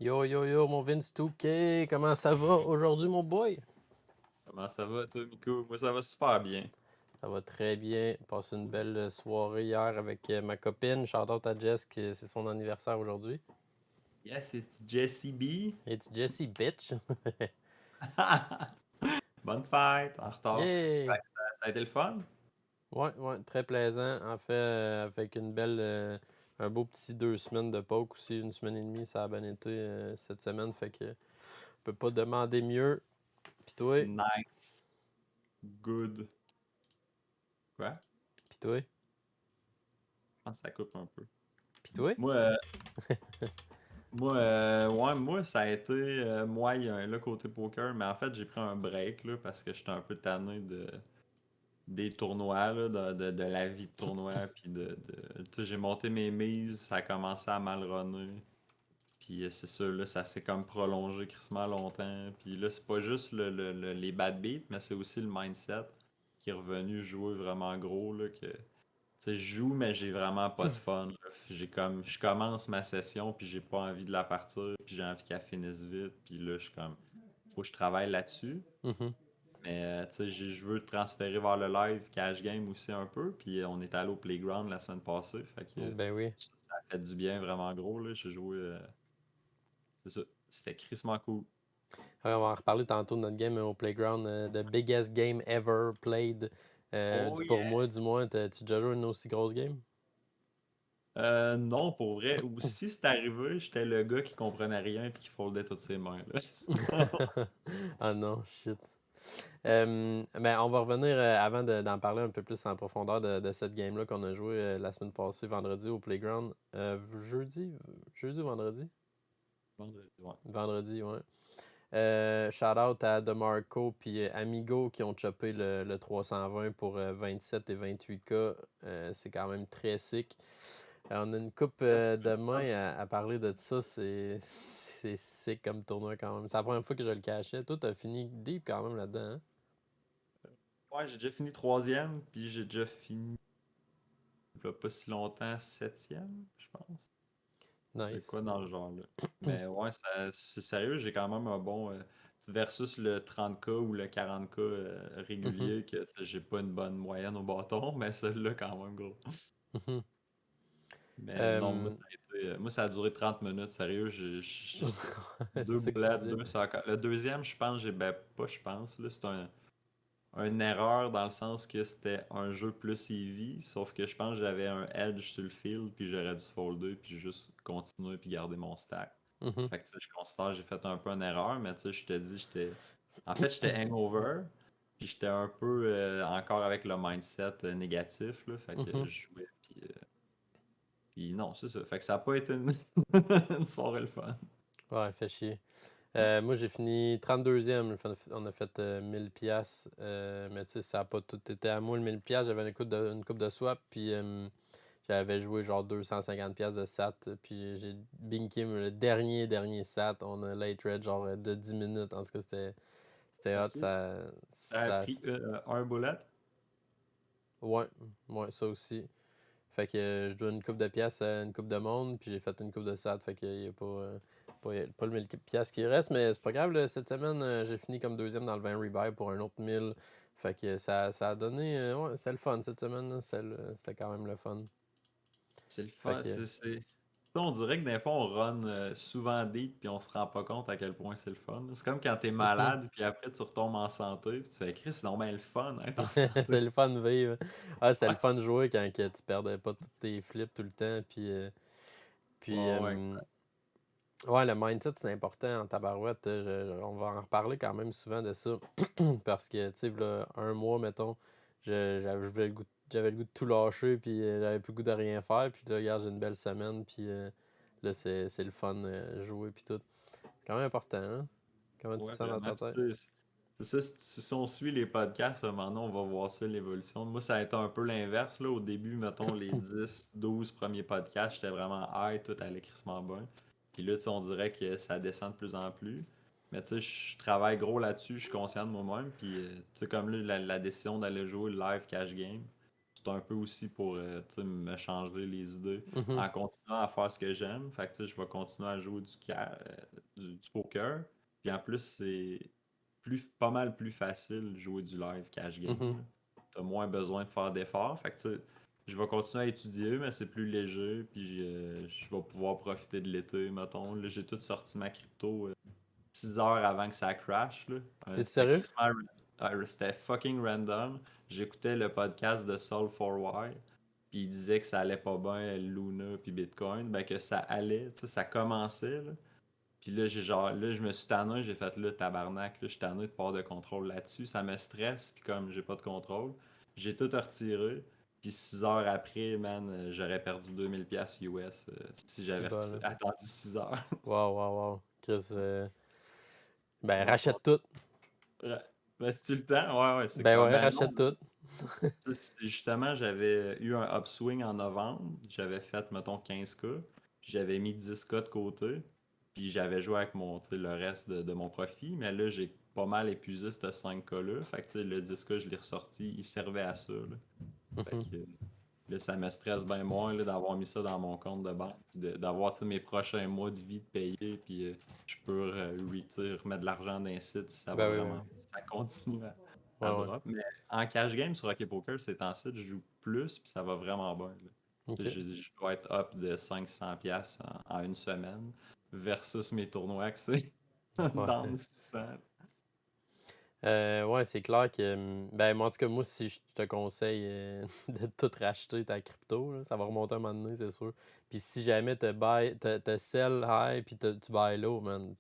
Yo yo yo, mon Vince 2K, comment ça va aujourd'hui, mon boy? Comment ça va, toi, Miko? Moi, ça va super bien. Ça va très bien. Passe une belle soirée hier avec ma copine. Shout out à Jess, qui c'est son anniversaire aujourd'hui. Yes, it's Jesse B. It's Jessie, bitch. Bonne fête, en retard. Fait Yay! que ça a été le fun? Ouais, ouais, très plaisant. En fait, avec une belle, un beau petit 2 semaines de poke aussi, 1 semaine et demie, ça a bien été cette semaine. Fait que on peut pas demander mieux. Pis toi? Nice. Good. Quoi? Pis toi? Je pense que ça coupe un peu. Pis toi? Moi, ouais, moi, ça a été moyen, là, côté poker, mais en fait, j'ai pris un break, là, parce que j'étais un peu tanné des tournois, là, de la vie de tournoi, puis tu sais, j'ai monté mes mises, ça a commencé à mal runner. Puis c'est ça, là, ça s'est comme prolongé crissement longtemps. Puis là, c'est pas juste les bad beats, mais c'est aussi le mindset qui est revenu jouer vraiment gros, là, que, tu sais, je joue, mais j'ai vraiment pas de fun, là. J'ai comme, je commence ma session, puis j'ai pas envie de la partir, puis j'ai envie qu'elle finisse vite, puis là, je suis comme, faut que je travaille là-dessus. Mhm. Mais, tu sais, je veux transférer vers le live cash game aussi un peu, puis on est allé au playground la semaine passée, fait que Ben oui. ça a fait du bien vraiment gros, là. J'ai joué, c'est ça, c'était crissement cool. Ouais, on va en reparler tantôt de notre game au Playground. The biggest game ever played. Oh Pour yeah! moi, du moins, tu déjà joué une aussi grosse game? Non, pour vrai. Ou si c'est arrivé, j'étais le gars qui comprenait rien et qui foldait toutes ses mains, là. Ah non, shit. Ben, on va revenir avant d'en parler un peu plus en profondeur de cette game-là qu'on a joué la semaine passée, vendredi au Playground. Jeudi ou vendredi? Vendredi, ouais. Vendredi, ouais. Shout out à DeMarco puis Amigo qui ont chopé le 320 pour 27 et 28K. C'est quand même très sick. On a une coupe Ça, c'est le fun. demain à parler de ça. C'est sick comme tournoi quand même. C'est la première fois que je le cachais. Toi, t'as fini deep quand même là-dedans, hein? Ouais, j'ai déjà fini troisième, puis j'ai déjà fini, il y a pas si longtemps, septième, je pense. De Nice. quoi dans le genre, là. Mais ouais, c'est sérieux, j'ai quand même un bon. Versus le 30K ou le 40K Mhm, régulier, que tu sais, j'ai pas une bonne moyenne au bâton, mais celui-là, quand même, gros. mhm. Mais non, Euh, moi, ça a duré 30 minutes, sérieux. c'est Deux ça que tu boulettes, disais. deux soccer. Le deuxième, je pense, ben, pas je pense, là, c'est une erreur dans le sens que c'était un jeu plus heavy, sauf que je pense que j'avais un edge sur le field, puis j'aurais dû folder, puis juste continuer, puis garder mon stack. Mhm, Fait que, tu sais, je considère que j'ai fait un peu une erreur, mais tu sais, je te dis, En fait, j'étais hangover, puis j'étais un peu encore avec le mindset négatif, là, fait que mhm. je jouais, puis non, c'est ça. Fait que ça a pas été une, une soirée le fun. Ouais, fait chier. Moi, j'ai fini 32e. On a fait 1000 piastres. Mais tu sais, ça n'a pas tout été à moi, le 1000 piastres. J'avais une coupe de swap. Puis j'avais joué genre 250 piastres de SAT. Puis j'ai binké le dernier SAT. On a late red genre de 10 minutes. En tout cas, c'était hot. Ok. Ça a pris un bullet. Ouais, ouais, ça aussi. Fait que je dois une coupe de pièces à une coupe de monde, puis j'ai fait une coupe de SAT, fait qu'il n'y a pas le 1000 pièces qui reste, mais c'est pas grave, là, cette semaine, j'ai fini comme deuxième dans le 20 rebuy pour un autre 1000. Fait que ça a donné, ouais, c'est le fun cette semaine, là, c'était quand même le fun. C'est le Fait fun. que, On dirait que des fois, on run souvent deep, puis on se rend pas compte à quel point c'est le fun. C'est comme quand t'es mhm. malade, puis après, tu retombes en santé, puis tu fais, Chris, c'est donc bien le fun, hein, en santé. C'est le fun de vivre. Ah, c'est Ouais, le fun de jouer quand que tu perdais pas tous tes flips tout le temps, puis ouais, ouais, exact. ouais, le mindset, c'est important en tabarouette. On va en reparler quand même souvent de ça. Parce que, tu sais, v'là un mois, mettons, j'avais le goût de tout lâcher, puis j'avais plus le goût de rien faire. Puis là, regarde, j'ai une belle semaine, puis là, c'est le fun, jouer, puis tout. C'est quand même important, hein? Comment tu te Ouais, sens dans vraiment. ta Puis, tête? tu sais, c'est ça, si on suit les podcasts, maintenant, on va voir ça, l'évolution. Moi, ça a été un peu l'inverse, là. Au début, mettons, les 10 12 premiers podcasts, j'étais vraiment high, tout allait crissement bien. Puis là, tu sais, on dirait que ça descend de plus en plus. Mais tu sais, je travaille gros là-dessus, je suis conscient de moi-même. Puis, tu sais, comme là, la décision d'aller jouer le live cash game, c'est un peu aussi pour tu sais, me changer les idées Mhm. en continuant à faire ce que j'aime. Fait que tu sais, je vais continuer à jouer du poker. Puis en plus, c'est pas mal plus facile de jouer du live cash Mhm. game. T'as moins besoin de faire d'efforts. Fait que tu sais, je vais continuer à étudier, mais c'est plus léger. Puis je vais pouvoir profiter de l'été, mettons. Là, j'ai tout sorti ma crypto 6 heures avant que ça crash. Là. T'es-tu C'était sérieux? c'était fucking random. J'écoutais le podcast de Solve for Why. Puis il disait que ça allait pas bien, Luna puis Bitcoin. Ben que ça allait, tu sais, ça commençait. Là. Puis là, là, je me suis tanné, j'ai fait là, tabarnak, là, je suis tanné de pas de contrôle là-dessus. Ça me stresse, puis comme j'ai pas de contrôle, j'ai tout retiré. Puis 6 heures après, man, j'aurais perdu 2000$ US si Si j'avais bas, là. attendu 6 heures. Wow, wow, wow. Chris, ben, Non, rachète tout. ouais. Ben, c'est-tu le temps? Ouais, c'est Ben comme. ouais, Ben non, rachète tout. justement, j'avais eu un upswing en novembre. J'avais fait, mettons, 15K. Puis j'avais mis 10K de côté. Puis j'avais joué avec mon, tu sais, le reste de mon profit. Mais là, j'ai pas mal épuisé ce 5K-là. Fait que tu sais, le 10K, je l'ai ressorti. Il servait à ça. Là. Fait Mhm. que là, ça me stresse bien moins là, d'avoir mis ça dans mon compte de banque. Puis d'avoir tu sais, mes prochains mois de vie de payer. Puis je peux remettre de l'argent dans un site si ça va Ben oui, oui. vraiment. Si ça continue à Ouais, ouais. drop. Mais en cash game sur Rocket Poker, c'est en site, je joue plus, puis ça va vraiment bien. Là. Ok. Je dois être up de 500$ en une semaine versus mes tournois que c'est Ouais. dans 600. Ouais, c'est clair que. Ben, moi, en tout cas, moi, si je te conseille de tout racheter ta crypto, là, ça va remonter un moment donné, c'est sûr. Puis si jamais te sell high, puis tu buy low, man,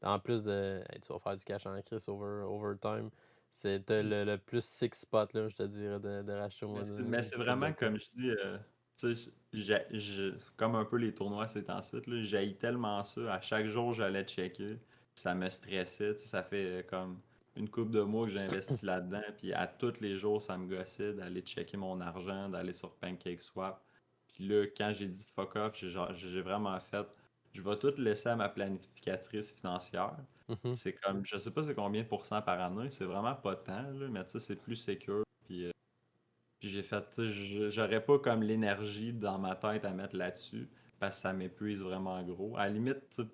en plus de. Hey, tu vas faire du cash en crise over time. C'est t'as le plus six spot, là, je te dirais, de racheter au moins Mais une c'est coupe de vraiment cas. comme je dis, tu sais, comme un peu les tournois ces temps-ci, là, j'haïs tellement ça. À chaque jour, j'allais checker. Ça me stressait. Tu sais, ça fait comme une couple de mois que j'ai investi là-dedans. Puis à tous les jours, ça me gossait d'aller checker mon argent, d'aller sur PancakeSwap. Puis là, quand j'ai dit fuck off, j'ai vraiment fait. Je vais tout laisser à ma planificatrice financière. Mhm. C'est comme, je sais pas c'est combien de pourcents par année, c'est vraiment pas tant, là, mais tu sais, c'est plus sécure. Puis j'ai fait, tu sais, j'aurais pas comme l'énergie dans ma tête à mettre là-dessus parce que ça m'épuise vraiment gros. À la limite, tu sais,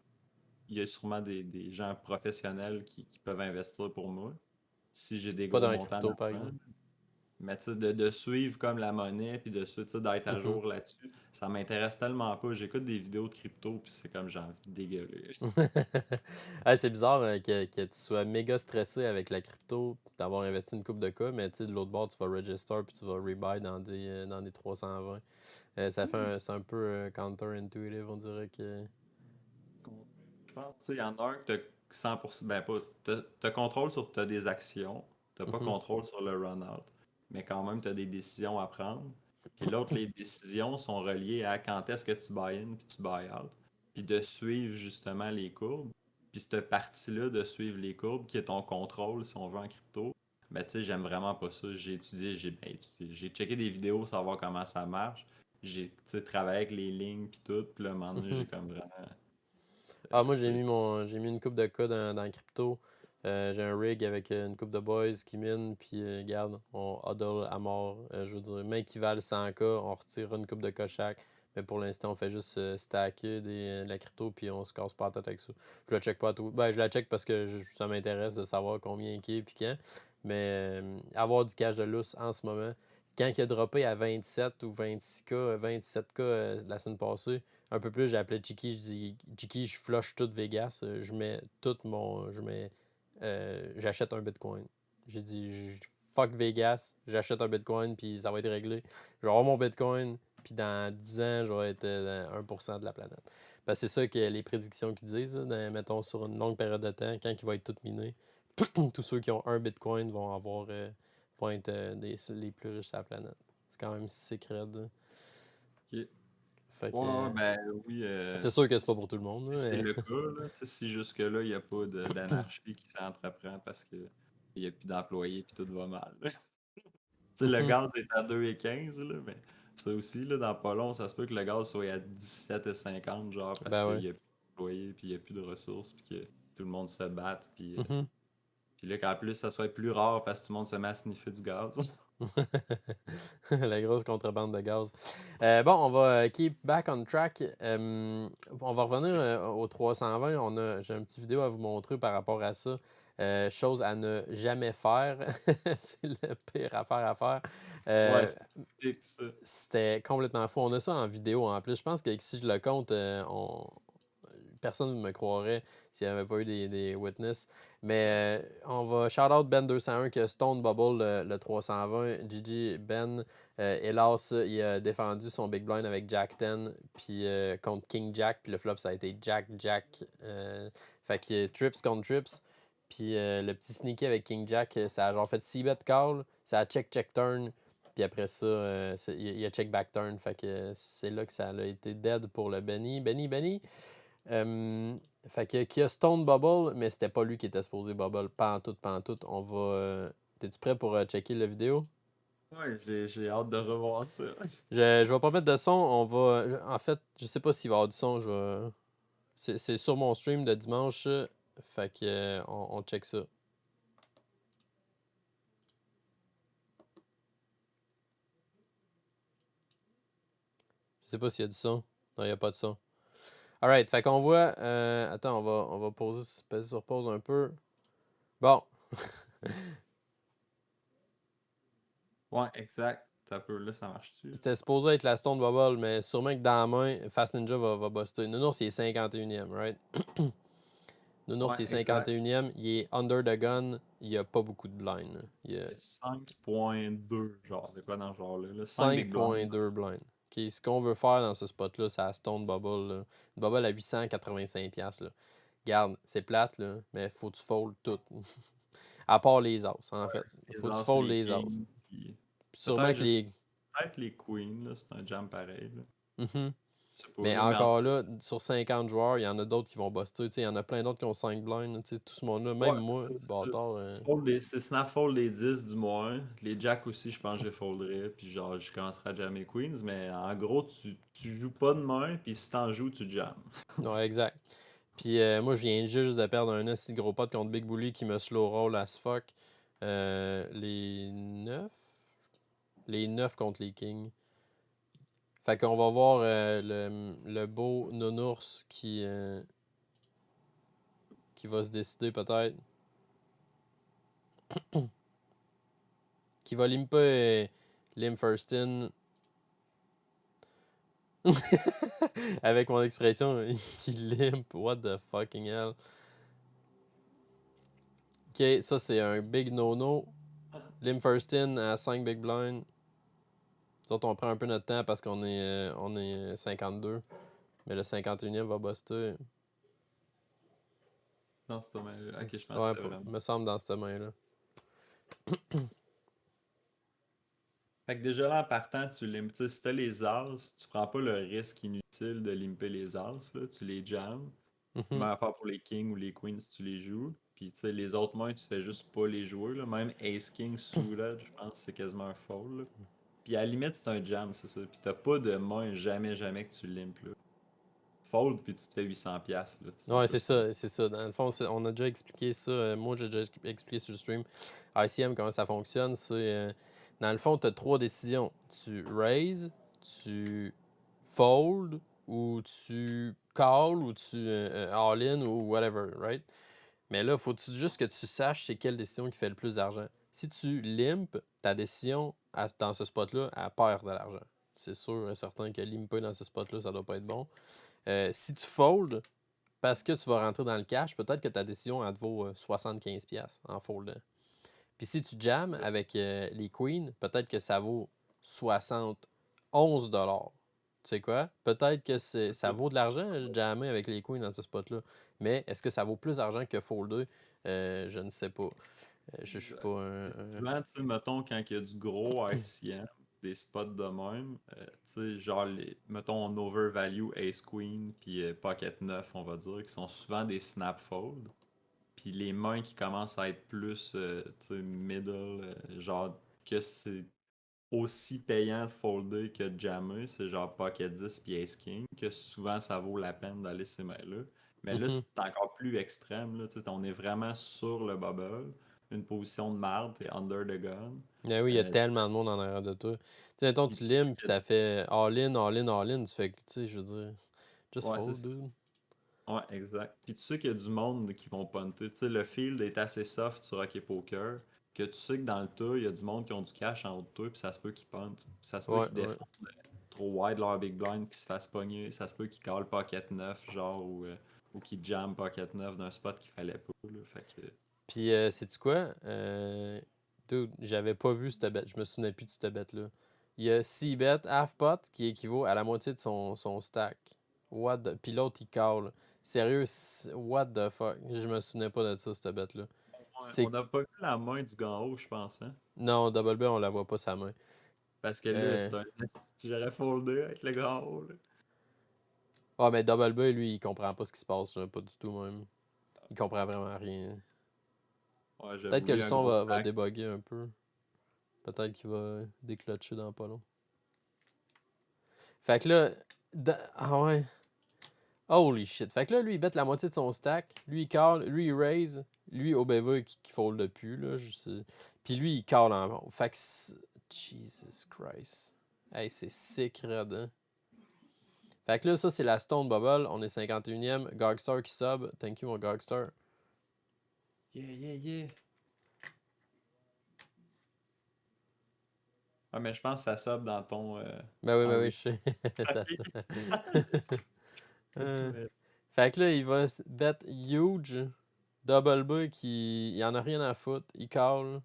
il y a sûrement des gens professionnels qui peuvent investir pour moi si j'ai des Pas gros dans la montants crypto, par d'argent. exemple. Mais tu sais, de suivre comme la monnaie puis de suivre, tu sais, d'être à Mhm. jour là-dessus, ça m'intéresse tellement pas. J'écoute des vidéos de crypto puis c'est comme j'ai envie de dégueuler. Ouais, c'est bizarre que tu sois méga stressé avec la crypto, d'avoir investi une coupe de cas, mais tu sais, de l'autre bord, tu vas register puis tu vas rebuy dans des 320. C'est un peu counter-intuitive, on dirait que. Je pense, tu sais, il y en a un que t'as 100%, ben pas, t'as contrôle sur t'as des actions, t'as pas Mhm. contrôle sur le run-out, mais quand même t'as des décisions à prendre. Puis l'autre, les décisions sont reliées à quand est-ce que tu buy in puis tu buy out, puis de suivre justement les courbes. Puis cette partie-là de suivre les courbes, qui est ton contrôle si on veut en crypto, ben tu sais, j'aime vraiment pas ça. J'ai étudié, j'ai checké des vidéos, savoir comment ça marche. J'ai, tu sais, travaillé avec les lignes puis tout, puis là, à un moment donné, j'ai Mhm. comme vraiment, Ah, moi, tu sais, j'ai mis une coupe de cas dans la crypto. J'ai un rig avec une coupe de boys qui mine, puis regarde, on huddle à mort. Je veux dire, main qui valent 100K, on retire une coupe de cas chaque. Mais pour l'instant, on fait juste stacker de la crypto, puis on se casse pas la tête avec ça. Je la check pas tout. Ben, je la check parce que ça m'intéresse de savoir combien qui est, puis quand. Mais avoir du cash de lousse en ce moment, quand il a droppé à 27 ou 26K, 27K la semaine passée, un peu plus, j'ai appelé Chiki, je dis Chiki, je flush tout Vegas, je mets tout mon. J'achète un Bitcoin. J'ai dit fuck Vegas, j'achète un Bitcoin, puis ça va être réglé. Je vais avoir mon Bitcoin, puis dans 10 ans, je vais être 1% de la planète. Parce que c'est ça que les prédictions qui disent, là, mettons sur une longue période de temps, quand il va être tout miné, tous ceux qui ont un Bitcoin vont être les plus riches sur la planète. C'est quand même secret. ok. Fait Ouais, ouais, que ben oui, c'est sûr que c'est pas pour tout le monde, si c'est là, le cas, là, tu sais, si jusque-là, il n'y a pas d'anarchie qui s'entreprend parce qu'il n'y a plus d'employés et tout va mal. Là. Tu sais, le mais. gaz est à 2,15 là, mais ça aussi, là, dans pas long, ça se peut que le gaz soit à 17,50 genre, parce Ben qu'il ouais. n'y a plus d'employés, puis il n'y a plus de ressources, puis que tout le monde se batte, puis Mhm. là, qu'en plus, ça soit plus rare parce que tout le monde se met à sniffer du gaz. La grosse contrebande de gaz. Bon, on va keep back on track. On va revenir au 320. J'ai un petit vidéo à vous montrer par rapport à ça. Chose à ne jamais faire. C'est le pire affaire à faire. Ouais, Euh, c'est typique, ça. C'était complètement fou. On a ça en vidéo en plus. Je pense que si je le compte, personne ne me croirait s'il n'y avait pas eu des witness. Mais on va shout-out Ben201 qui a Stone Bubble le 320. Gigi Ben, hélas, il a défendu son Big Blind avec Jack 10 puis contre King Jack. Puis le flop, ça a été Jack Jack. Fait que Trips contre Trips. Puis le petit sneaky avec King Jack, ça a genre fait 6 bet call. Ça a check turn. Puis après ça, il a check back turn. Fait que c'est là que ça a été dead pour le Benny. Benny. Fait que qui a Stone Bubble, mais c'était pas lui qui était supposé Bubble. Pas en tout. On va. T'es-tu prêt pour checker la vidéo? Ouais, j'ai hâte de revoir ça. Je vais pas mettre de son. On va. En fait, je sais pas s'il va y avoir du son. C'est sur mon stream de dimanche. Fait que on check ça. Je sais pas s'il y a du son. Non, il n'y a pas de son. Alright, fait qu'on voit. Attends, on va passer sur pause un peu. Bon. Ouais, exact. T'as peu, là, ça marche-tu? C'était supposé être la Stone Bubble, mais sûrement que dans la main, Fast Ninja va buster. Nounours, il est 51e, right? Nounours, Ouais, il est exact. 51e. Il est under the gun. Il n'y a pas beaucoup de blind. Là. Il y a 5.2, genre, c'est pas dans ce genre-là. 5 big blind. 5.2 blind. Ok, ce qu'on veut faire dans ce spot-là, c'est la Stone Bubble. Là. Une bubble à 885$. Là. Garde, c'est plate, là, mais faut que tu fold tout. À part les As, en fait. Les Faut que tu As, fold les les As. Kings, puis Sûrement peut-être, que je sais, les. peut-être les Queens, là, c'est un jam pareil, là. Mhm. Je sais pas, Mais là, mais en tout encore là, sur 50 joueurs, il y en a d'autres qui vont buster. Il y en a plein d'autres qui ont 5 blinds. Tout ce monde-là, cas, même ouais, c'est moi, ça, c'est ça. bâtard. C'est snap fold les 10 du moins. Les Jacks aussi, je pense que je les folderais, puis genre, je commencerai à jammer Queens, mais en gros, tu joues pas de main, puis si t'en joues, tu jammes. Ouais, exact. Puis moi, je viens juste de perdre un assez gros pot contre Big Bully qui me slow roll as fuck. Les 9 Les 9 contre les Kings. Fait qu'on va voir le beau nounours qui va se décider peut-être. Qui va limper Lim First In. Avec mon expression, il limp. What the fucking hell. Ok, ça c'est un big no-no. Lim First In à 5 big blind. Nous autres, on prend un peu notre temps parce on est 52. Mais le 51e va buster. Dans ce domaine-là. Ok, je pense que Ouais, c'est vraiment. me semble dans cette main-là. Fait que déjà là, en partant, tu limpes. Tu sais, si t'as les As, tu prends pas le risque inutile de limper les As, là. Tu les jammes. Mhm. Même affaire pour les Kings ou les Queens si tu les joues. Puis tu sais, les autres mains, tu fais juste pas les jouer, là. Même Ace King suited, je pense que c'est quasiment un fold, là. Puis à la limite, c'est un jam, c'est ça. Puis t'as pas de main jamais que tu limpes, là. Fold, puis tu te fais 800$, là. Tu fais Ouais, pas ça. c'est ça. Dans le fond, on a déjà expliqué ça. Moi, j'ai déjà expliqué sur le stream. ICM, comment ça fonctionne, c'est. Dans le fond, tu as trois décisions. Tu raise, tu fold, ou tu call, ou tu all-in, ou whatever, right? Mais là, faut-tu juste que tu saches c'est quelle décision qui fait le plus d'argent. Si tu limp, ta décision dans ce spot-là, elle perd de l'argent. C'est sûr et certain que limper dans ce spot-là, ça doit pas être bon. Si tu fold, parce que tu vas rentrer dans le cash, peut-être que ta décision, elle te vaut 75$ en foldant. Puis si tu jammes avec les queens, peut-être que ça vaut 71$. Tu sais quoi? Peut-être que C'est ça ça. vaut de l'argent, jammer avec les queens dans ce spot-là. Mais est-ce que ça vaut plus d'argent que folder? Je ne sais pas. Je suis Exact. pas Puis un- souvent, tu sais, mettons, quand il y a du gros ICM, des spots de même, tu sais, genre, mettons, on overvalue Ace Queen puis Pocket 9, on va dire, qui sont souvent des snap fold. Puis les mains qui commencent à être plus, tu sais, middle, genre, que c'est aussi payant de folder que de jammer, c'est genre Pocket 10 puis Ace King, que souvent ça vaut la peine d'aller ces mains-là. Mais là, Mhm. c'est encore plus extrême, là, tu sais, on est vraiment sur le bubble. une position de marde, t'es under the gun. Mais oui, il y a Euh, tellement de monde en arrière de toi. Tu sais, mettons, puis tu tu sais limes, puis ça fait all-in, all-in, all-in. Tu fais que, tu sais, je veux dire, just ouais, c'est fold, ça. dude. Ouais, exact. Puis tu sais qu'il y a du monde qui vont punter. Tu sais, le field est assez soft sur Hockey Poker, que tu sais que dans le tas, il y a du monde qui ont du cash en haut de toi, puis ça se peut qu'ils puntent. Puis ça se peut Ouais, qu'ils ouais. défendent trop wide leur big blind, qu'ils se fassent pogner. Ça se peut qu'ils callent pocket 9, genre, ou qu'ils jam pocket 9 d'un spot qu'il fallait pas. Là. Fait que, Puis, sais-tu quoi? Dude, j'avais pas vu cette bête. Je me souvenais plus de cette bête-là. Il y a 6 bêtes half pot qui équivaut à la moitié de son stack. Puis l'autre, il call. Sérieux, what the fuck? Je me souvenais pas de ça, cette bête-là. ouais, on C'est. n'a pas vu la main du gars en haut, je pense, hein? Non, Double B, on la voit pas sa main. Parce que là, Euh... c'est un. Si j'aurais foldé avec le gars en haut, là. Ah, mais Double B, lui, il comprend pas ce qui se passe, là, pas du tout même. Il comprend vraiment rien. Ouais, Peut-être j'avoue, que lui, le un son gros va stack. débugger un peu. Peut-être qu'il va déclencher dans pas long. Fait que là. Ah ouais. Holy shit. Fait que là, lui, il bet la moitié de son stack. Lui, il call. Lui, il raise. Lui, OBV qui fold depuis, là. Je sais. Puis lui, il call en. Fait que. Jesus Christ. Hey, c'est sick, red, hein. Fait que là, ça, c'est la Stone Bubble. On est 51e. Gogstar qui sub. Thank you, mon Gogstar. Yeah, yeah, yeah. Ah, mais je pense que ça sub dans ton. Ben oui, En je sais. Ça, replay. ça. Fait que là, il va bet huge. Double B qui. Il en a rien à foutre. Il call.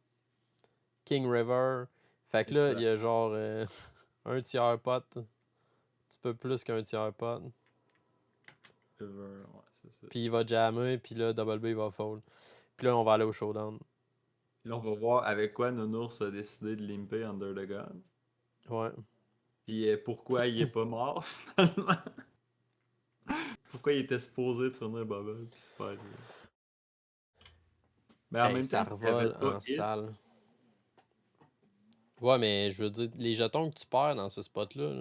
King River. Fait que là, il y Exact. a genre un tiers pot. Un petit peu plus qu'un tiers pot. Ouais, c'est ça. Puis il va jammer. Puis là, Double B il va fold. Puis là, on va aller au showdown. Puis là, on va voir avec quoi Nounours a décidé de limper Under the Gun. Ouais. Puis pourquoi il est pas mort, finalement. Pourquoi il était supposé de finir Bubble, puis c'est pas arrivé. Mais en Hey, même ça temps, s'il avait revole pas en hit, salle. Ouais, mais je veux dire, les jetons que tu perds dans ce spot-là,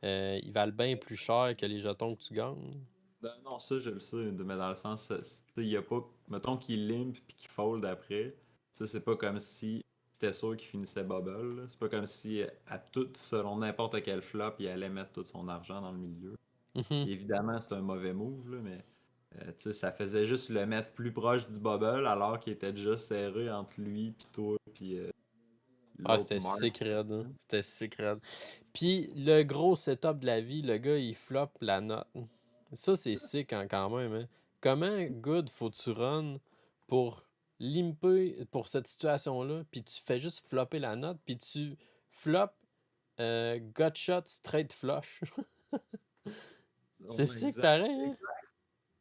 là, ils valent bien plus cher que les jetons que tu gagnes. ben non, ça je le sais, mais dans le sens, il y a pas, mettons qu'il limp puis qu'il fold après, tu sais, c'est pas comme si c'était sûr qu'il finissait bubble, là. C'est pas comme si à tout, selon n'importe quel flop, il allait mettre tout son argent dans le milieu. Mhm. Puis évidemment, c'est un mauvais move, là, mais tu sais, ça faisait juste le mettre plus proche du bubble alors qu'il était déjà serré entre lui puis toi puis Ah, l'autre c'était Mark. sick raide, hein. C'était sick raide. Puis le gros setup de la vie, le gars, il flop la note. Ça, c'est sick quand même, hein. Comment good faut tu run pour limper pour cette situation-là, puis tu fais juste flopper la note, puis tu flop gut shot straight flush. C'est Ouais, sick exact. pareil, hein?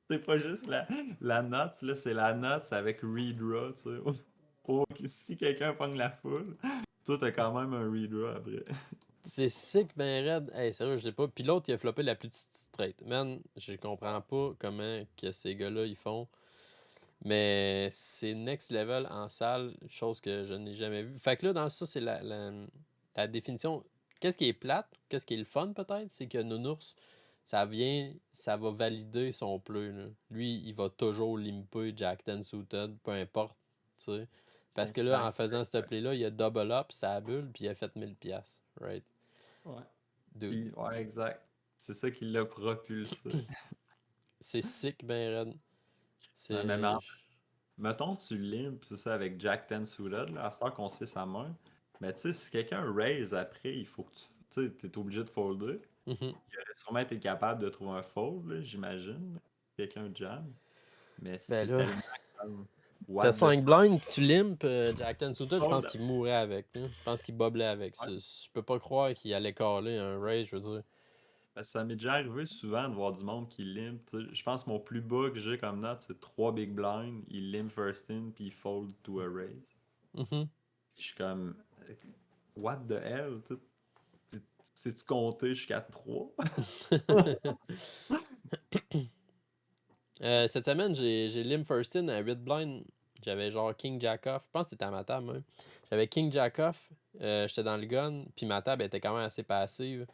C'est pas juste la note, là, c'est la note avec redraw, tu sais. Pour que si quelqu'un pogne la foule, toi t'as quand même un redraw après. C'est sick ben raide. Hey, sérieux, je sais pas. Puis l'autre, il a floppé la plus petite straight. Man, je comprends pas comment que ces gars-là, ils font. Mais c'est next level en salle, chose que je n'ai jamais vue. Fait que là, dans ça, c'est la définition. Qu'est-ce qui est plate, qu'est-ce qui est le fun peut-être, c'est que Nounours, ça va valider son play, là. Lui, il va toujours limper Jack 10 suited, peu importe, tu sais. Parce Son que là, en stack. faisant ce play-là, il a double up sa bulle, puis il a fait 1000$, right? Ouais. Dude, Puis, ouais, exact. C'est ça qui l'a propulsé. c'est sick ben raide. Ouais, mais C'est... mettons tu limpes, c'est ça, avec Jack 10 suited, là, à ce temps qu'on sait sa main. Mais tu sais, si quelqu'un raise après, il faut que tu sais, t'es obligé de folder. Mhm. Il aurait sûrement été capable de trouver un fold, là, j'imagine. Quelqu'un jam. Mais Ben c'est là... tellement comme. T'as What the 5 fuck? blinds, pis tu limpes Jackson Sutter, je pense Fold. qu'il mourrait avec. Hein. Je pense qu'il boblait avec. Ouais. Je peux pas croire qu'il allait caler un raise, je veux dire. Parce que ça m'est déjà arrivé souvent de voir du monde qui limp. Tu sais. Je pense que mon plus bas que j'ai comme note, c'est 3 big blinds. Il limp first in, puis il fold to a raise. Mhm. Je suis comme, what the hell? Sais-tu compter jusqu'à 3? Cette semaine, j'ai limp first in à 8 blind. J'avais genre King Jack off. Je pense que c'était à ma table même. J'avais King Jack off. J'étais dans le gun. Puis ma table était quand même assez passive.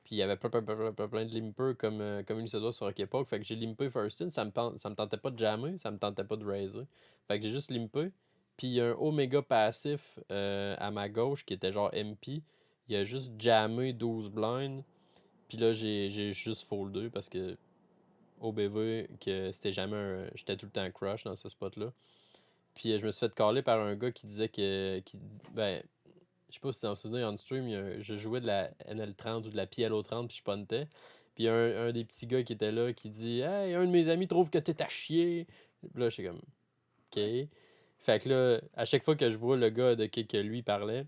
Puis il y avait plein de limpers comme il se doit sur Hockey Poke. Fait que j'ai limpé first in. Ça me tentait pas de jammer. Ça me tentait pas de raiser. Fait que j'ai juste limpé. puis il y a un Omega passif à ma gauche qui était genre MP. Il a juste jammé 12 blinds. Puis là, j'ai juste foldé parce que OBV, que c'était jamais un. J'étais tout le temps crush dans ce spot-là. Puis je me suis fait caller par un gars qui disait que. Ben, je sais pas si t'en souviens, on stream, je jouais de la NL30 ou de la PLO30 puis je puntais. Puis il y a un des petits gars qui était là qui dit Hey, un de mes amis trouve que t'es à chier. Puis là, j'étais comme OK. Fait que là, à chaque fois que je vois le gars de qui que lui parlait,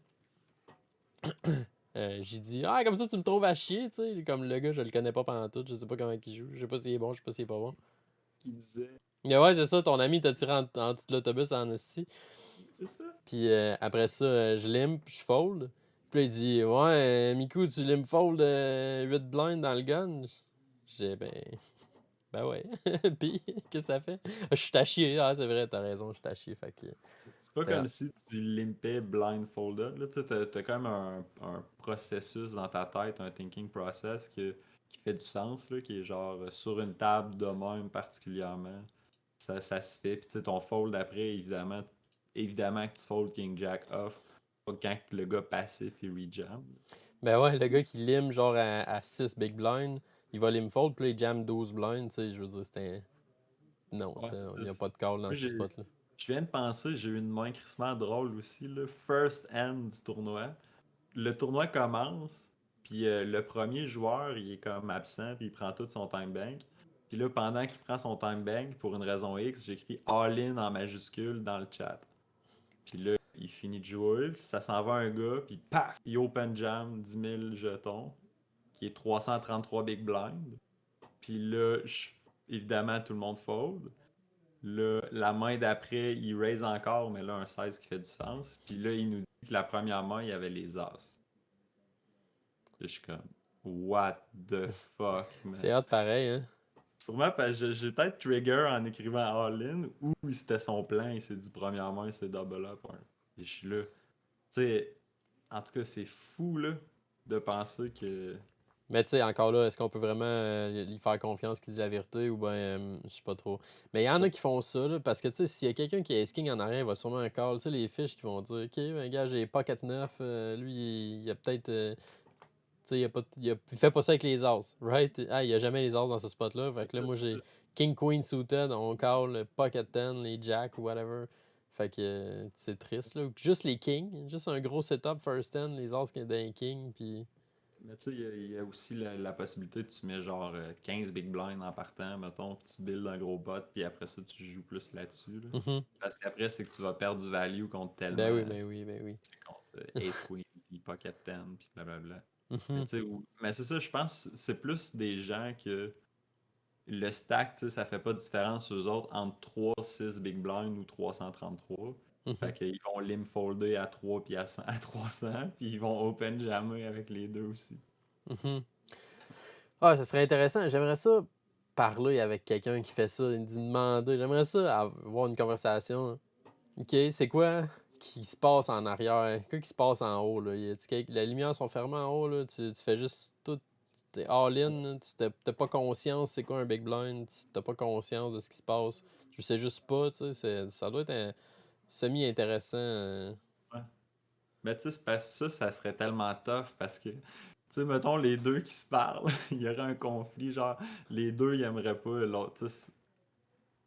j'ai dit Ah, comme ça tu me trouves à chier, tu sais. Comme le gars, je le connais pas pendant tout, je sais pas comment il joue, je sais pas s'il est bon, je sais pas s'il est pas bon. Qui disait. Mais ouais, c'est ça, ton ami t'a tiré en dessous de l'autobus en esti. C'est ça? Puis après ça, je limp, je fold. Puis là, il dit Ouais, Miku, tu limp fold 8 blinds dans le gun. J'ai ben ouais. Puis, qu'est-ce que ça fait Je suis à chier. Ah, c'est vrai, t'as raison, je suis à chier. Fait que C'est pas c'était. comme si tu limpais blindfolded. Là, tu sais, t'as quand même un processus dans ta tête, un thinking process qui fait du sens, là, qui est genre sur une table de même particulièrement. Ça se fait. Puis tu sais, ton fold après, évidemment que tu fold King Jack off. Pas quand le gars passif il rejam. Ben ouais, le gars qui limp genre à 6 big blinds, il va limp fold, puis là, il jam 12 blinds. Tu sais, je veux dire, c'était. Non, Ouais, c'est il ça. n'y a pas de call dans Moi, ce spot-là. je viens de penser, j'ai eu une main crissement drôle aussi, le first end du tournoi. Le tournoi commence, puis le premier joueur, il est comme absent, puis il prend tout son time bank. Puis là, pendant qu'il prend son time bank, pour une raison X, j'écris all-in en majuscule dans le chat. Puis là, il finit de jouer, puis ça s'en va un gars, puis paf, il open jam 10 000 jetons, qui est 333 big blind. Puis là, évidemment, tout le monde fold. Là, la main d'après, il raise encore, mais là, un 16 qui fait du sens. Puis là, il nous dit que la première main, il y avait les As. Je suis comme, what the fuck, C'est man. hot pareil, hein. Sûrement parce que j'ai peut-être trigger en écrivant all-in ou c'était son plan, il s'est dit première main, c'est double up. Ouais. Et je suis là. Tu sais, en tout cas, c'est fou, là, de penser que. Mais tu sais, encore là, est-ce qu'on peut vraiment lui faire confiance qu'il dit la vérité ou ben, je sais pas trop. Mais il y en a qui font ça, là, parce que tu sais, s'il y a quelqu'un qui est king en arrière, il va sûrement un call. Tu sais, les fiches qui vont dire, OK, ben gars, j'ai pocket 9, lui, il a peut-être. Tu sais, il fait pas ça avec les as, right? Ah, il y a jamais les as dans ce spot-là. Fait C'est que là, ça, moi, c'est j'ai ça. king, queen suited, on call pocket 10, les jack ou whatever. Fait que c'est triste, là. Juste les kings, juste un gros setup first 10, les as qui est d'un king, puis. Mais tu sais, il y a aussi la possibilité que tu mets genre 15 big blinds en partant, mettons, puis tu builds un gros bot, puis après ça, tu joues plus là-dessus. Là. Mhm. Parce qu'après, c'est que tu vas perdre du value contre Ben tellement, oui, ben oui, ben oui. tu sais, contre Ace Queen, puis Pocket 10, puis blablabla. Mais Mhm. tu sais, mais c'est ça, je pense, c'est plus des gens que le stack, tu sais, ça fait pas de différence aux autres entre 3 6 big blind ou 333. Mhm. Fait qu'ils vont limb folder à 3 puis à 100 à 300, puis ils vont open jammer avec les deux aussi. Mhm. Ah, ça serait intéressant. J'aimerais ça parler avec quelqu'un qui fait ça, d'y demander. J'aimerais ça avoir une conversation. OK, c'est quoi qui se passe en arrière? Quoi qui se passe en haut, là? Les lumières sont fermées en haut, là. Tu fais juste tout. T'es all-in, là. T'as pas conscience c'est quoi un big blind. T'as pas conscience de ce qui se passe. Tu sais juste pas, tu sais. Ça doit être semi-intéressant. Ouais. Mais tu sais, c'est parce que ça serait tellement tough parce que, tu sais, mettons les deux qui se parlent, il y aurait un conflit, genre, les deux, ils aimeraient pas l'autre. Tu sais,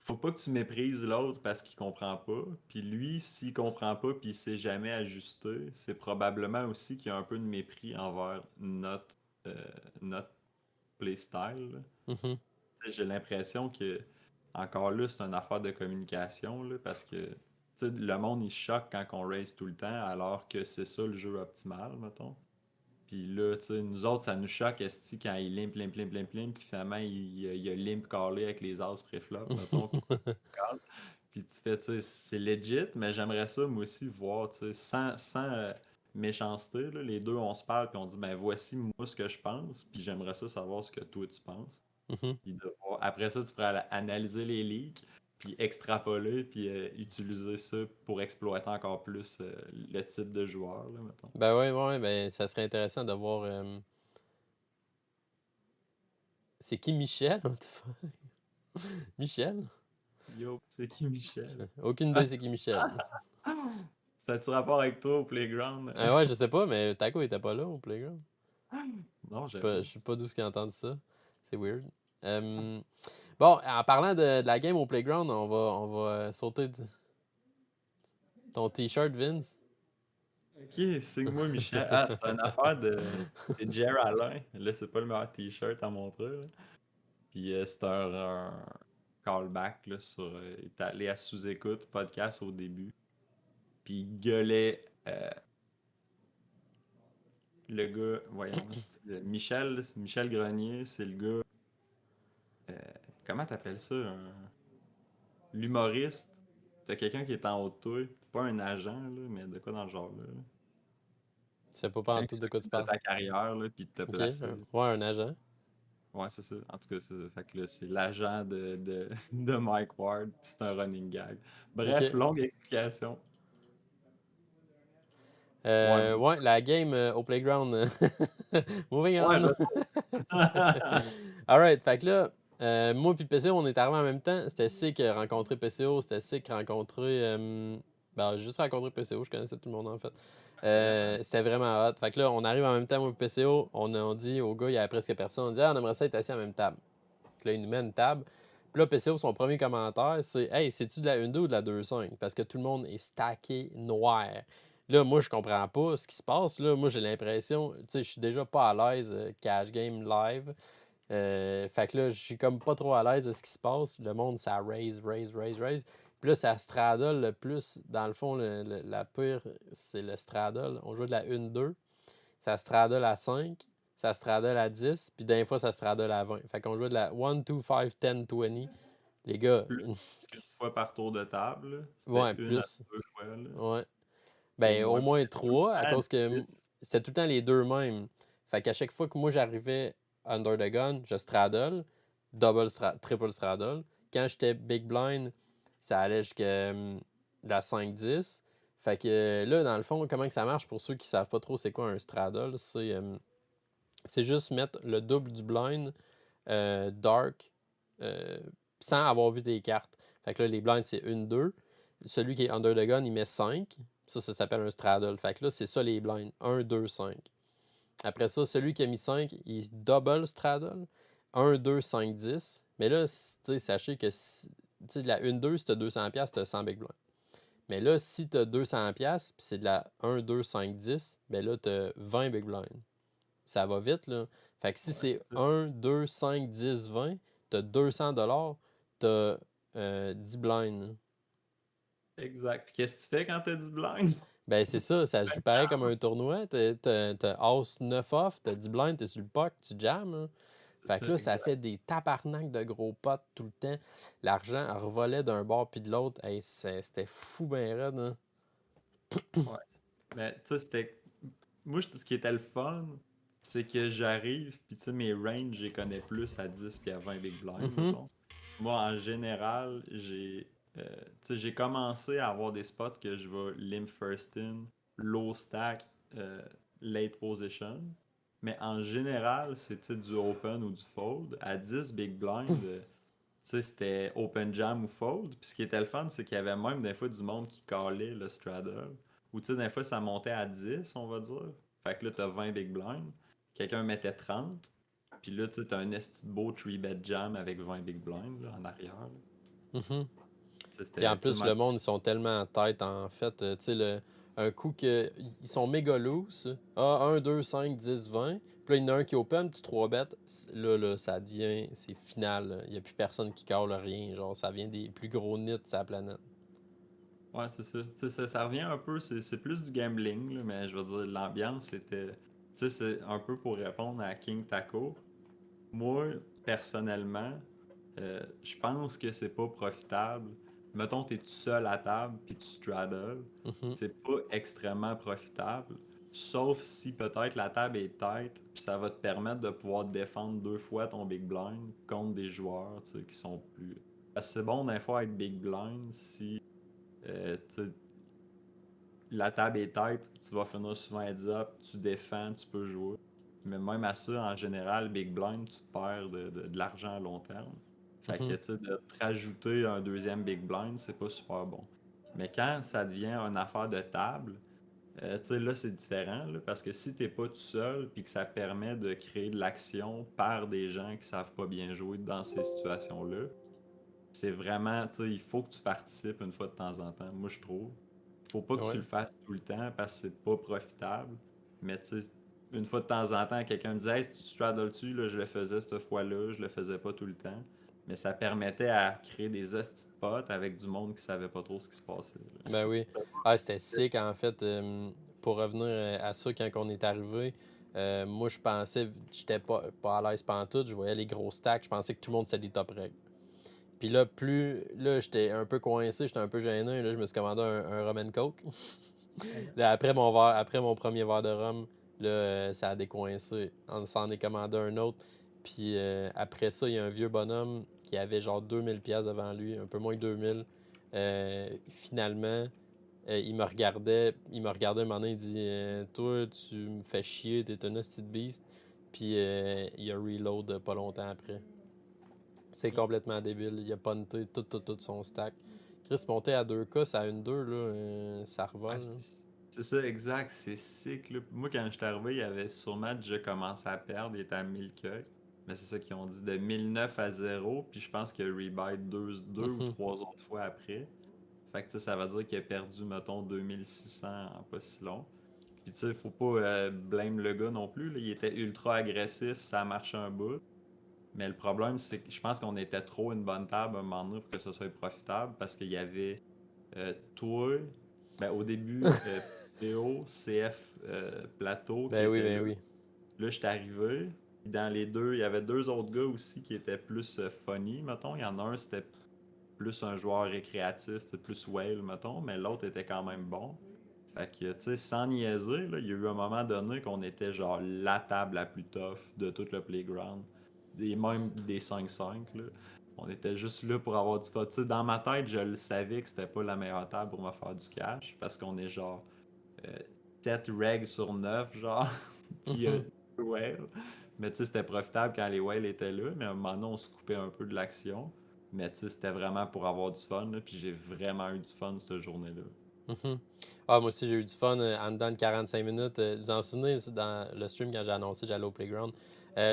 faut pas que tu méprises l'autre parce qu'il comprend pas. Puis lui, s'il comprend pas puis il s'est jamais ajusté, c'est probablement aussi qu'il y a un peu de mépris envers euh, notre playstyle. Là. Mhm. Tu sais, j'ai l'impression que, encore là, c'est une affaire de communication là, parce que tu sais, le monde il choque quand on race tout le temps alors que c'est ça le jeu optimal, mettons. Puis là, tu sais, nous autres, ça nous choque, esti, quand il limp, puis finalement, il a limp callé avec les as préflop, mettons, puis il call. Puis tu fais, tu sais, c'est legit, mais j'aimerais ça, moi aussi, voir, tu sais, sans méchanceté, là, les deux, on se parle, puis on dit, ben voici, moi, ce que je pense, puis j'aimerais ça savoir ce que toi, tu penses. Mhm. Puis après ça, tu pourrais analyser les leaks, puis extrapoler, puis utiliser ça pour exploiter encore plus le type de joueur, là, mettons. Ben ouais, ouais, ben ça serait intéressant de voir. C'est qui Michel? What the fuck? Michel? Yo, c'est qui Michel? Aucune idée c'est qui Michel. Ça a-tu rapport avec toi au playground? Ouais, je sais pas, mais Taco était pas là au playground. Non, Je j'avoue. sais pas d'où ce qu'il a entendu ça. C'est weird. Bon, en parlant de la game au playground, on va sauter ton t-shirt, Vince. Ok, signe-moi Michel. Ah, c'est une affaire de. C'est Jer Alain. Là, c'est pas le meilleur t-shirt à montrer, là. Puis c'est un callback là, sur. Il est allé à sous-écoute, podcast au début. Puis il gueulait le gars, voyons, Michel Grenier, c'est le gars. euh, Comment t'appelles ça? L'humoriste. T'as quelqu'un qui est en haut de toi. Pas un agent, là, mais de quoi dans le genre là. Tu sais pas en Quelqu'un tout qui de quoi tu s'occupe de parles. ta carrière, là, puis de te Ok, placer. ouais, un agent. Ouais, c'est ça. En tout cas, c'est ça. Fait que là, c'est l'agent de Mike Ward, puis c'est un running gag. Ok. Bref, longue explication. Ouais, Ouais, la game au playground. Moving ouais, on. retour. Alright, fait que là, moi puis PCO, on est arrivés en même temps. C'était sick rencontrer PCO, c'était sick rencontrer. Ben, j'ai juste rencontré PCO, je connaissais tout le monde en fait. Vraiment. C'était vraiment hot. Fait que là, on arrive en même temps, moi et PCO. On dit au gars, il y avait presque personne. On dit, ah, on aimerait ça être assis à la même table. Puis là, il nous met une table. Puis là, PCO, son premier commentaire, c'est hey, c'est-tu de la 1-2 ou de la 2-5? Parce que tout le monde est stacké noir. Là, moi, je comprends pas ce qui se passe. Là, moi, j'ai l'impression, tu sais, je suis déjà pas à l'aise cash game live. Fait que là, je suis comme pas trop à l'aise de ce qui se passe. Le monde, ça raise. Puis là, ça straddle le plus. Dans le fond, la pire, c'est le straddle. On joue de la 1-2. Ça straddle à 5. Ça straddle à 10. Puis d'un fois, ça straddle à 20. Fait qu'on jouait de la 1, 2, 5, 10, 20. Les gars, Une fois par tour de table, là. C'était ouais, une à plus. deux fois, là. Ouais. Au Ben, au moins. Puis moins c'était tout le 3, à temps cause que 10. c'était tout le temps les deux mêmes. Fait qu'à chaque fois que moi j'arrivais under the gun, je straddle, triple straddle. Quand j'étais big blind, ça allait jusqu'à la 5-10. Fait que là, dans le fond, comment que ça marche pour ceux qui savent pas trop c'est quoi un straddle, c'est juste mettre le double du blind dark euh, sans avoir vu tes cartes. Fait que là, les blinds, c'est 1-2. Celui qui est under the gun, il met 5. Ça s'appelle un straddle. Fait que là, c'est ça les blinds. 1, 2, 5. Après ça, celui qui a mis 5, il double straddle. 1, 2, 5, 10. Mais là, sachez que de la 1-2, si tu as 200$, tu as 100 big blinds. Mais là, si tu as 200$, puis c'est de la 1, 2, 5, 10, ben là, tu as 20 big blinds. Ça va vite, là. Fait que si Ouais, c'est c'est ça. 1, 2, 5, 10, 20, t'as 200$, t'as 10 blinds. Exact. Puis qu'est-ce que tu fais quand t'as 10 blinds? Ben c'est ça, ça se joue pareil comme un tournoi. T'as As 9 off, t'as 10 blinds, t'es sur le puck, tu jammes. Là. C'est Fait ça, que là, ça exact. fait des tabarnaks de gros potes tout le temps. L'argent revolait d'un bord puis de l'autre. Hey, c'était fou ben raide. Hein. Ouais. Mais tu sais, c'était. Moi, ce qui était le fun, c'est que j'arrive, puis tu sais, mes ranges, je les connais plus à 10 puis à 20 big blind, Mhm, mettons. Moi, en général, tu sais, j'ai commencé à avoir des spots que je vais limp first in, low stack, euh, late position. Mais en général, c'est du open ou du fold. À 10 big blind, tu sais, c'était open jam ou fold. Puis ce qui était le fun, c'est qu'il y avait même des fois du monde qui calait le straddle. Ou tu sais, des fois, ça montait à 10, on va dire. Fait que là, t'as 20 big blind. Quelqu'un mettait 30. Puis là, tu sais, t'as un esti de beau 3-bet jam avec 20 big blind là, en arrière. Là. mhm. Tu sais, Puis en c'était, tu sais, plus, le monde, ils sont tellement en tête, en fait. Tu sais, un coup que. Ils sont méga loose. Ah, 1, 2, 5, 10, 20. Puis là, il y en a un qui open, puis 3 bêtes. Là, ça devient. C'est final. Là. Il n'y a plus personne qui cale rien. Genre, ça vient des plus gros nits de sa planète. ouais, c'est ça. Tu sais, ça revient un peu, c'est plus du gambling, là, mais je veux dire, l'ambiance était. Tu sais, c'est un peu pour répondre à King Taco. Moi, personnellement, je pense que c'est pas profitable. Mettons, t'es tout seul à table puis tu straddles. Mhm, C'est pas extrêmement profitable. Sauf si peut-être la table est tête, puis ça va te permettre de pouvoir défendre deux fois ton big blind contre des joueurs tu sais, qui sont plus. Parce que c'est bon des fois être big blind si tu sais, la table est tête, tu vas finir souvent heads up, tu défends, tu peux jouer. Mais même à ça, en général, Big Blind, tu perds de l'argent à long terme. Fait que, mhm. tu sais, de te rajouter un deuxième Big Blind, c'est pas super bon. Mais quand ça devient une affaire de table, tu sais, là, c'est différent, là, parce que si t'es pas tout seul, puis que ça permet de créer de l'action par des gens qui savent pas bien jouer dans ces situations-là, c'est vraiment, tu sais, il faut que tu participes une fois de temps en temps, moi je trouve. Faut pas que tu Ouais. le fasses tout le temps parce que c'est pas profitable, mais tu sais, une fois de temps en temps, quelqu'un me disait, hey, si tu straddles-tu, là, je le faisais cette fois-là, je le faisais pas tout le temps. Mais ça permettait à créer des hosties de potes avec du monde qui savait pas trop ce qui se passait, là. Ben oui. Ah, c'était sick en fait. Pour revenir à ça, quand on est arrivé, moi je pensais, j'étais pas à l'aise pantoute, je voyais les gros stacks, je pensais que tout le monde c'était des top règles. Puis là, là, j'étais un peu coincé, j'étais un peu gêné. Là, je me suis commandé un rum and coke. Là, après mon premier verre de rhum, là, ça a décoincé. On s'en est commandé un autre. Puis après ça, il y a un vieux bonhomme qui avait genre 2000$ devant lui, un peu moins que 2000. Finalement, il me regardait un moment donné, il dit toi, tu me fais chier, t'es un hostie de beast. Puis il a reload pas longtemps après. C'est complètement débile. Il a punté tout son stack. Chris monté à 2K, ça a une 2 là, ça Ouais, revole. Là. c'est ça, exact, c'est sick, là. Moi, quand je suis arrivé, il avait sûrement déjà commencé à perdre, il était à 1000 que. Mais c'est ça qu'ils ont dit, de 1009 à 0, puis je pense qu'il a rebuy deux ou Mhm. trois autres fois après. Fait que tu sais, ça veut dire qu'il a perdu, mettons, 2600 en pas si long. Puis tu sais, faut pas blâme le gars non plus, là. Il était ultra agressif, ça a marché un bout. Mais le problème, c'est que je pense qu'on était trop une bonne table à un moment donné pour que ce soit profitable parce qu'il y avait toi, ben, au début, PO, CF, Plateau qui était Ben là. oui. Là, j'étais arrivé. Puis dans les deux, il y avait deux autres gars aussi qui étaient plus funny, mettons. Il y en a un, c'était plus un joueur récréatif, c'était plus whale, mettons, mais l'autre était quand même bon. Fait que, tu sais, sans niaiser, là, il y a eu un moment donné qu'on était genre la table la plus tough de tout le playground. Même des 5-5, là. On était juste là pour avoir du fun. Tu sais, dans ma tête, je le savais que c'était pas la meilleure table pour me faire du cash, parce qu'on est genre euh, 7 regs sur 9 genre. Puis il y a Mhm. deux whales. Mais tu sais, c'était profitable quand les whales étaient là, mais à un moment donné, on se coupait un peu de l'action. Mais tu sais, c'était vraiment pour avoir du fun, là, puis j'ai vraiment eu du fun cette journée-là. Mhm. Ah, moi aussi, j'ai eu du fun en dedans de 45 minutes. Vous en souvenez, dans le stream, quand j'ai annoncé que j'allais au Playground.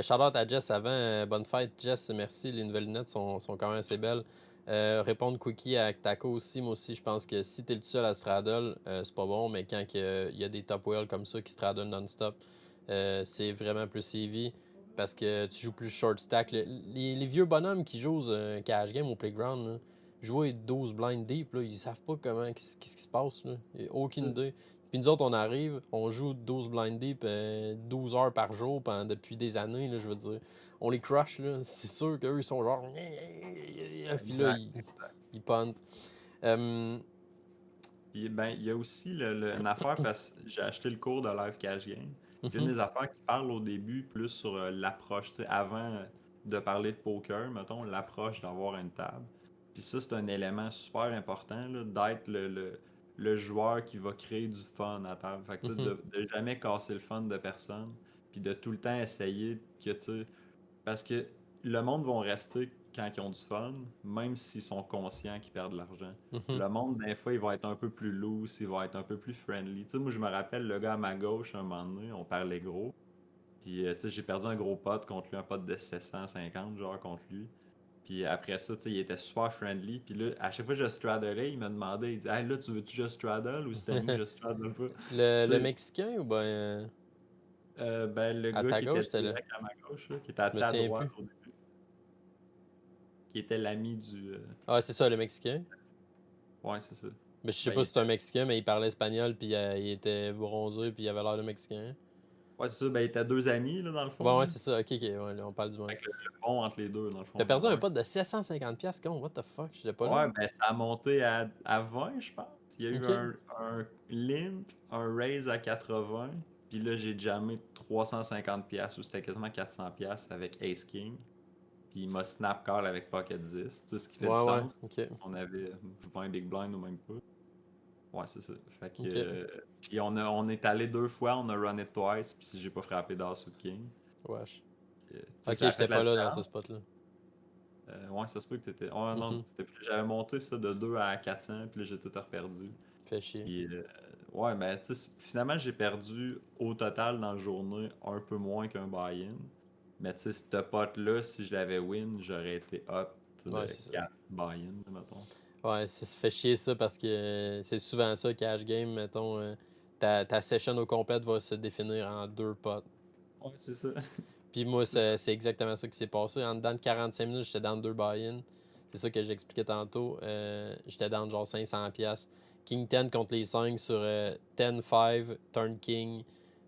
Shout-out à Jess avant. Bonne fête, Jess. Merci. Les nouvelles lunettes sont quand même assez belles. Répondre Quickie à Taco aussi. Moi aussi, je pense que si t'es le seul à straddle, c'est pas bon. Mais quand il y a des top whales comme ça qui straddle non-stop, c'est vraiment plus heavy. Parce que tu joues plus short stack. Les vieux bonhommes qui jouent cash game au Playground, là, jouer 12 blind deep, là, ils savent pas qu'est-ce qui se passe. Là. Ils ont Tu aucune sais, idée. Puis nous autres, on arrive, on joue 12 blind deep 12 heures par jour depuis des années, là, je veux dire. On les crush, là. C'est sûr qu'eux, ils sont genre. Puis là, exact. ils puntent. Euh, Puis ben, il y a aussi une affaire parce que j'ai acheté le cours de Live Cash Game. Puis une mhm, des affaires qui parle au début plus sur l'approche, tu sais, avant de parler de poker, mettons, l'approche d'avoir une table. Puis ça, c'est un élément super important, là, d'être le joueur qui va créer du fun à table. Fait que, tu sais, mhm, de jamais casser le fun de personne, puis de tout le temps essayer que, tu sais, parce que le monde va rester quand ils ont du fun, même s'ils sont conscients qu'ils perdent de l'argent. mhm. Le monde, des fois, il va être un peu plus loose, il va être un peu plus friendly. Tu sais, moi, je me rappelle, le gars à ma gauche, un moment donné, on parlait gros. Puis, tu sais, j'ai perdu un gros pote contre lui, un pote de 750, genre, contre lui. Puis après ça, tu sais, il était super friendly. Puis là, à chaque fois que je straddlais, il me demandait, il dit, hey, là, tu veux-tu que je straddle ou c'était mieux que je straddle pas? Tu Le sais, Mexicain ou ben ben, le à gars ta qui était gauche, c'était là. direct à ma gauche, là, qui était à Je me ta souviens droite, plus. qui était l'ami du. Ah, c'est ça, le Mexicain. Ouais, c'est ça. Mais je sais Ben, pas si c'est un Mexicain, mais il parlait espagnol, puis il était bronzé, puis il avait l'air de Mexicain. ouais, c'est ça. Ben, il était deux amis, là, dans le Ouais, fond, ouais, là. c'est ça. Ok, ok, ouais, là, on parle du Fait même. que le pont entre les deux, dans le T'as fond, perdu un genre. pote de 750$, con, what the fuck? J'étais pas là. Ouais, ben, ça a monté à 20, je pense. Il y a eu Ok. un limp, un raise à 80, puis là, j'ai jammé 350$, ou c'était quasiment 400$ avec Ace King. Puis il m'a snap call avec Pocket 10. Tu sais, ce qui fait du Ouais, ouais, sens. ok. On avait 20 big blind ou même pas. Ouais, c'est ça. Fait que, Ok. puis on est allé deux fois, on a run it twice, puis j'ai pas frappé d'As ou de King. Wesh. Tu sais, Ok, ça a j'étais fait la pas là dans ce différence. spot-là. Ouais, ça se peut que t'étais. Oh non, Mhm. j'avais monté ça de 2 à 400, puis là, j'ai tout reperdu. Fait chier. Puis, ouais, ben, tu sais, finalement, j'ai perdu au total dans la journée un peu moins qu'un buy-in. Mais tu sais, ce pot-là, si je l'avais win, j'aurais été up, tu sais, Ouais, de c'est ça. 4 buy-in, mettons. Ouais, ça se fait chier ça parce que c'est souvent ça, cash game, mettons. Ta session au complet va se définir en deux potes. Ouais, c'est ça. Puis moi, C'est ça. c'est exactement ça qui s'est passé. En dedans de 45 minutes, j'étais dans deux buy-in. C'est ça que j'expliquais tantôt. J'étais dans genre 500$. King 10 contre les 5 sur 10-5, Turn King.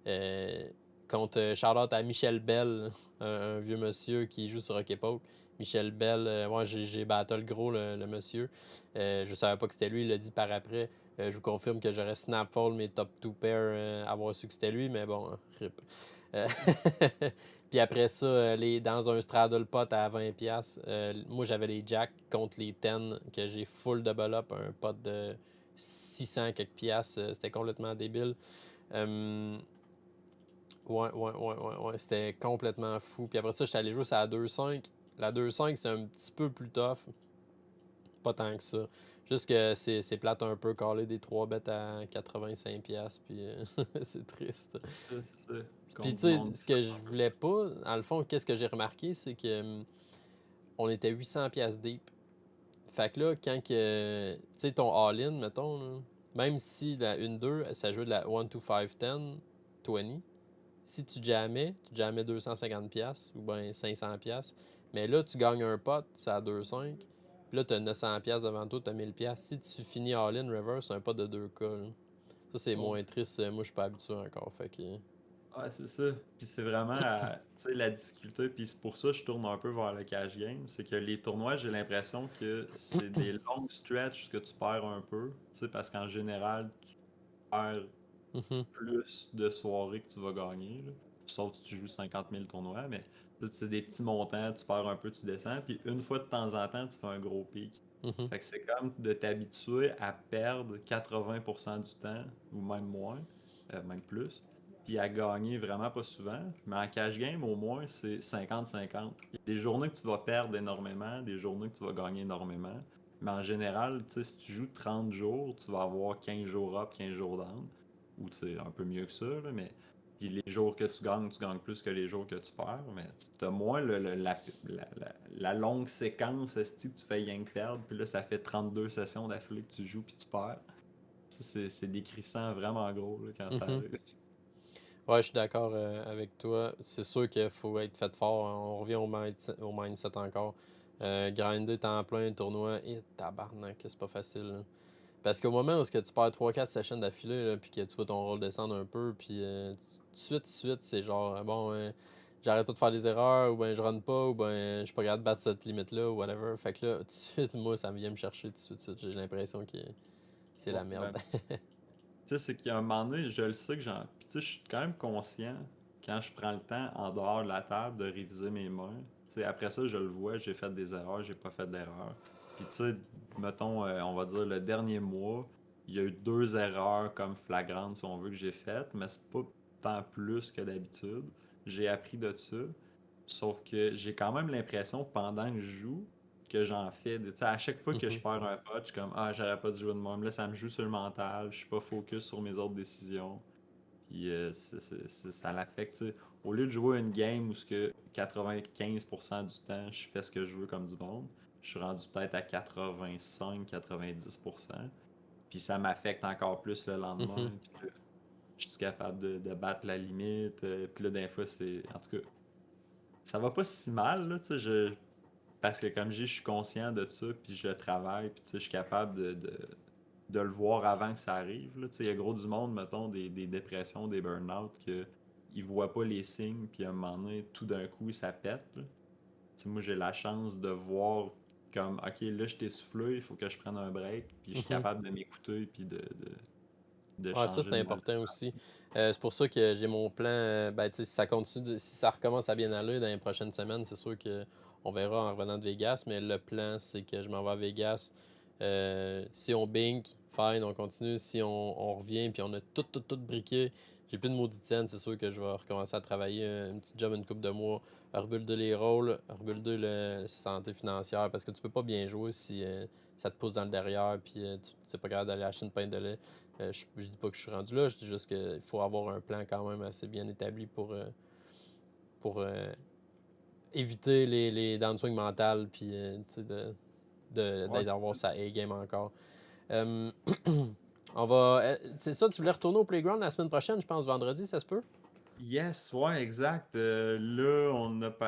Euh, contre shout-out à Michel Bell, un vieux monsieur qui joue sur Rocket Poke. Michel Bell, moi j'ai battu gros le monsieur. Je savais pas que c'était lui, il l'a dit par après. Je vous confirme que j'aurais snapfall mes top 2 pairs avoir su que c'était lui, mais bon, rip. Euh, Puis après ça, dans un straddle pot à 20$, moi j'avais les jacks contre les 10 que j'ai full double up, un pot de 600 quelques piastres. C'était complètement débile. Euh, ouais, c'était complètement fou. Puis après ça, j'étais allé jouer sur la 2.5. La 2.5, c'est un petit peu plus tough. Pas tant que ça. Juste que c'est plate un peu, caler des 3 bêtes à 85$, puis c'est triste. C'est ça. Puis Contre tu du sais, monde ce que je différent. voulais pas, dans le fond, qu'est-ce que j'ai remarqué, c'est que on était 800$ deep. Fait que là, quand que, tu sais, ton all-in, mettons, là, même si la 1-2, ça jouait de la 1 to 5, 10, 20, si tu jammais 250$ ou bien 500$, mais là, tu gagnes un pot, c'est à 2,5, puis là, tu as 900$ devant toi, tu as 1000$. Si tu finis all-in reverse, c'est un pot de 2K. Là. Ça, c'est Ouais. moins triste. Moi, je suis pas habitué encore. Fait que. Ouais, c'est ça. Puis c'est vraiment tu sais, la difficulté, puis c'est pour ça que je tourne un peu vers le cash game, c'est que les tournois, j'ai l'impression que c'est des longs stretches que tu perds un peu, tu sais, parce qu'en général, tu perds Mhm, plus de soirées que tu vas gagner, là. Sauf si tu joues 50 000 tournois, mais tu sais, c'est des petits montants, tu perds un peu, tu descends, puis une fois de temps en temps, tu fais un gros pic. mhm, Fait que c'est comme de t'habituer à perdre 80% du temps, ou même moins, même plus, puis à gagner vraiment pas souvent. Mais en cash game, au moins, c'est 50-50. Il y a des journées que tu vas perdre énormément, des journées que tu vas gagner énormément. Mais en général, tu sais, si tu joues 30 jours, tu vas avoir 15 jours up, 15 jours down. Ou tu sais, un peu mieux que ça, là, mais puis les jours que tu gagnes plus que les jours que tu perds, mais tu as moins la longue séquence esti, que tu fais rien que perdre, puis là ça fait 32 sessions d'affilée que tu joues puis tu perds. Ça, c'est décrissant vraiment gros là, quand ça mhm. arrive. Ouais, je suis d'accord avec toi. C'est sûr qu'il faut être fait fort. On revient au mindset encore. Grinder temps plein, tournoi, et tabarnak, c'est pas facile. Là. Parce qu'au moment où est-ce que tu perds 3-4 sessions d'affilée, là, puis que tu vois ton rôle descendre un peu, puis tout de suite, c'est genre, bon, j'arrête pas de faire des erreurs, ou ben je run pas, ou ben je suis pas capable de battre cette limite-là, ou whatever. Fait que là, tout de suite, moi, ça vient me chercher tout de suite. J'ai l'impression que c'est Ouais, la merde. ben, tu sais, c'est qu'à un moment donné, je le sais que j'en. Puis tu sais, je suis quand même conscient quand je prends le temps en dehors de la table de réviser mes mains. Tu sais, après ça, je le vois, j'ai fait des erreurs, j'ai pas fait d'erreurs. Puis tu sais, mettons, on va dire le dernier mois, il y a eu 2 erreurs comme flagrantes, si on veut, que j'ai faites, mais c'est pas tant plus que d'habitude. J'ai appris de ça. Sauf que j'ai quand même l'impression, pendant que je joue, que j'en fais. Tu sais, à chaque fois que je Mhm, perds un pot, je suis comme, ah, j'aurais pas dû jouer de même. Là, ça me joue sur le mental. Je suis pas focus sur mes autres décisions. Puis ça l'affecte. Tu sais. Au lieu de jouer une game où ce que 95% du temps, je fais ce que je veux comme du monde, je suis rendu peut-être à 85-90%. Puis ça m'affecte encore plus le lendemain. mhm. Puis là, je suis capable de battre la limite. Puis là, des fois, c'est. En tout cas, ça va pas si mal, là, tu sais. Parce que comme je dis, je suis conscient de ça, puis je travaille, puis tu sais, je suis capable de le voir avant que ça arrive. Là. Tu sais, il y a gros du monde, mettons, des dépressions, des burn-out, que ils voient pas les signes, puis à un moment donné, tout d'un coup, ça pète. Là. Tu sais, moi, j'ai la chance de voir comme, OK, là, je t'ai soufflé, il faut que je prenne un break, puis je suis Mhm. capable de m'écouter, puis de Ouais, ça changer c'est de mode. important aussi. C'est pour ça que j'ai mon plan. Ben, tu sais, si ça continue, si ça recommence à bien aller dans les prochaines semaines, c'est sûr que on verra en revenant de Vegas. Mais le plan, c'est que je m'en vais à Vegas. Si on bink, fine, on continue. Si on revient puis on a tout briqué, j'ai plus de maudite scène, c'est sûr que je vais recommencer à travailler un petit job une couple de mois rebuilder les rôles, rebuilder la santé financière, parce que tu peux pas bien jouer si ça te pousse dans le derrière, puis tu n'es pas capable d'aller acheter une pinte de lait. Je dis pas que je suis rendu là, je dis juste qu'il faut avoir un plan quand même assez bien établi pour éviter les downswings mentales, puis Ouais, c'est d'avoir ça. sa A-game encore. Euh, on va. C'est ça, tu voulais retourner au playground la semaine prochaine, je pense, vendredi, ça se peut? Yes, ouais, exact. Là,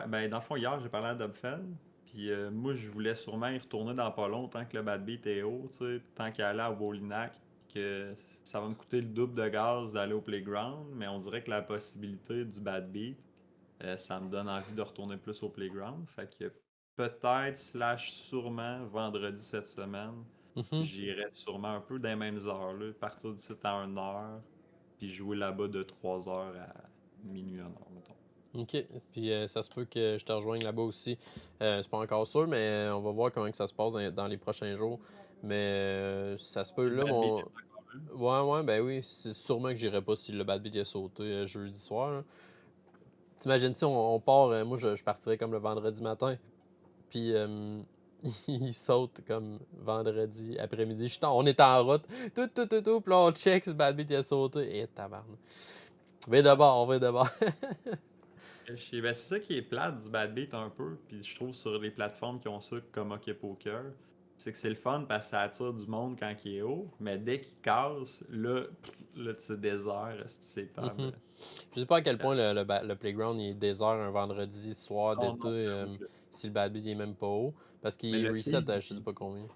ben, dans le fond, hier, j'ai parlé à Dobfen. Puis moi, je voulais sûrement y retourner dans pas long, tant que le bad beat est haut, tu sais, tant qu'à aller à Wallinac, que ça va me coûter le double de gaz d'aller au playground, mais on dirait que la possibilité du bad beat, ça me donne envie de retourner plus au playground. Fait que peut-être, slash sûrement, vendredi cette semaine, Mhm. j'irai sûrement un peu dans les mêmes heures, là, partir d'ici à 1 heure, puis jouer là-bas de 3 heures à minuit 1 heure, mettons. OK. Puis ça se peut que je te rejoigne là-bas aussi. C'est pas encore sûr, mais on va voir comment que ça se passe dans les prochains jours. Mais ça se peut Si le là, bad beat mon. est encore là. Ouais, ouais, ben oui. C'est sûrement que j'irai pas si le bad beat a sauté jeudi soir, là. T'imagines si on part, moi je partirais comme le vendredi matin, puis il saute comme vendredi après-midi. On est en route, tout, puis là on check si le bad beat a sauté. Et tabarnak. Va Ah, d'abord, on va d'abord. ben, c'est ça qui est plate du bad beat un peu, puis je trouve sur les plateformes qui ont ça comme OK Poker, c'est que c'est le fun parce que ça attire du monde quand il est haut, mais dès qu'il casse, là tu désert, c'est table. Mhm. Je sais pas à quel point le playground il est désert un vendredi soir Non, d'été non, j'avoue que. si le bad beat est même pas haut. Parce Mais qu'il le reset feed, à je sais pas combien.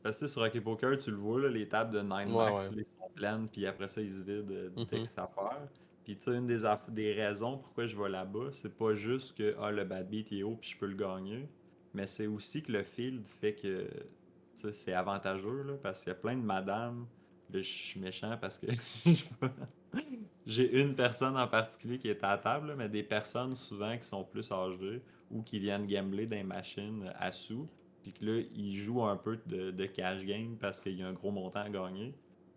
parce que sur OK Poker, tu le vois, là, les tables de 9 Ouais, max, ouais. là, ils sont pleines, puis après ça, ils se vident dès que Mhm. ça perd. Puis tu sais, une des raisons pourquoi je vais là-bas, c'est pas juste que le bad beat il est haut puis je peux le gagner, mais c'est aussi que le field fait que tu sais, c'est avantageux, là, parce qu'il y a plein de madames. Là, je suis méchant parce que j'ai une personne en particulier qui est à la table, là, mais des personnes souvent qui sont plus âgées ou qui viennent gambler dans les machines à sous, puis que là, ils jouent un peu de cash game parce qu'il y a un gros montant à gagner.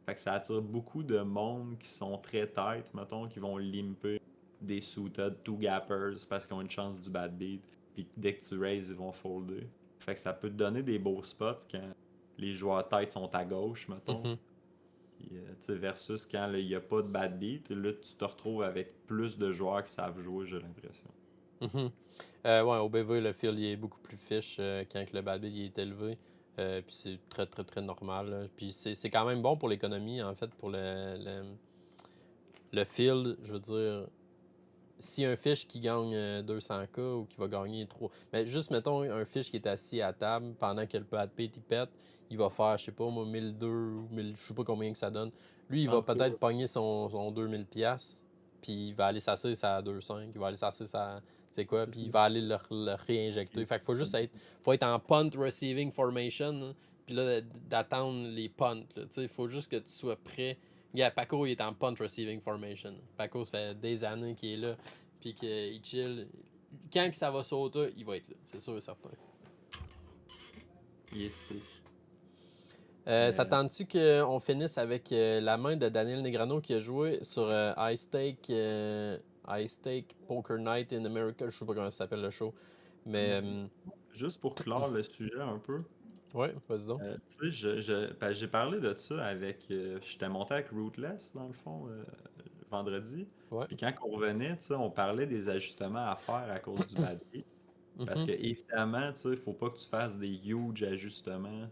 Fait que ça attire beaucoup de monde qui sont très tight, mettons, qui vont limper des suited two gappers parce qu'ils ont une chance du bad beat, puis dès que tu raises, ils vont folder. Fait que ça peut te donner des beaux spots quand les joueurs tight sont à gauche, mettons. Mhm. Puis, tu sais, versus quand il n'y a pas de bad beat, là, tu te retrouves avec plus de joueurs qui savent jouer, j'ai l'impression. Mhm. Ouais, au BV, le field il est beaucoup plus fiche quand que le bad beat il est élevé. Puis c'est très, très, très normal, là. Puis c'est quand même bon pour l'économie, en fait, pour le field. Je veux dire, si un fiche qui gagne 200K ou qui va gagner 3. Mais juste, mettons, un fiche qui est assis à table pendant que le bad beat il pète, il va faire, je sais pas, moi, 1002 ou 1000, je sais pas combien que ça donne. Lui, il En va tout cas, peut-être pogner son 2000$, puis il va aller s'asseoir à 2,5, il va aller s'asseoir à. Tu sais quoi, c'est puis ça. il va aller le réinjecter. Fait qu'il faut être en punt receiving formation, hein, puis là, d'attendre les punts. Là, tu sais, il faut juste que tu sois prêt. Yeah, Paco, il est en punt receiving formation. Paco, ça fait des années qu'il est là puis qu'il chill. Quand que ça va sauter, il va être là, c'est sûr et certain. Il est safe. Ça Mais tente-tu qu'on finisse avec la main de Daniel Negrano qui a joué sur High Stake Poker Night in America? Je sais pas comment ça s'appelle le show. Mais juste pour clore le sujet un peu, ouais, vas-y donc. tu sais, ben, j'ai parlé de ça avec. J'étais monté avec Rootless, dans le fond, vendredi. Ouais. Puis quand on revenait, tu sais, on parlait des ajustements à faire à cause du bad beat. Parce Mhm. que, évidemment, tu sais, il faut pas que tu fasses des huge ajustements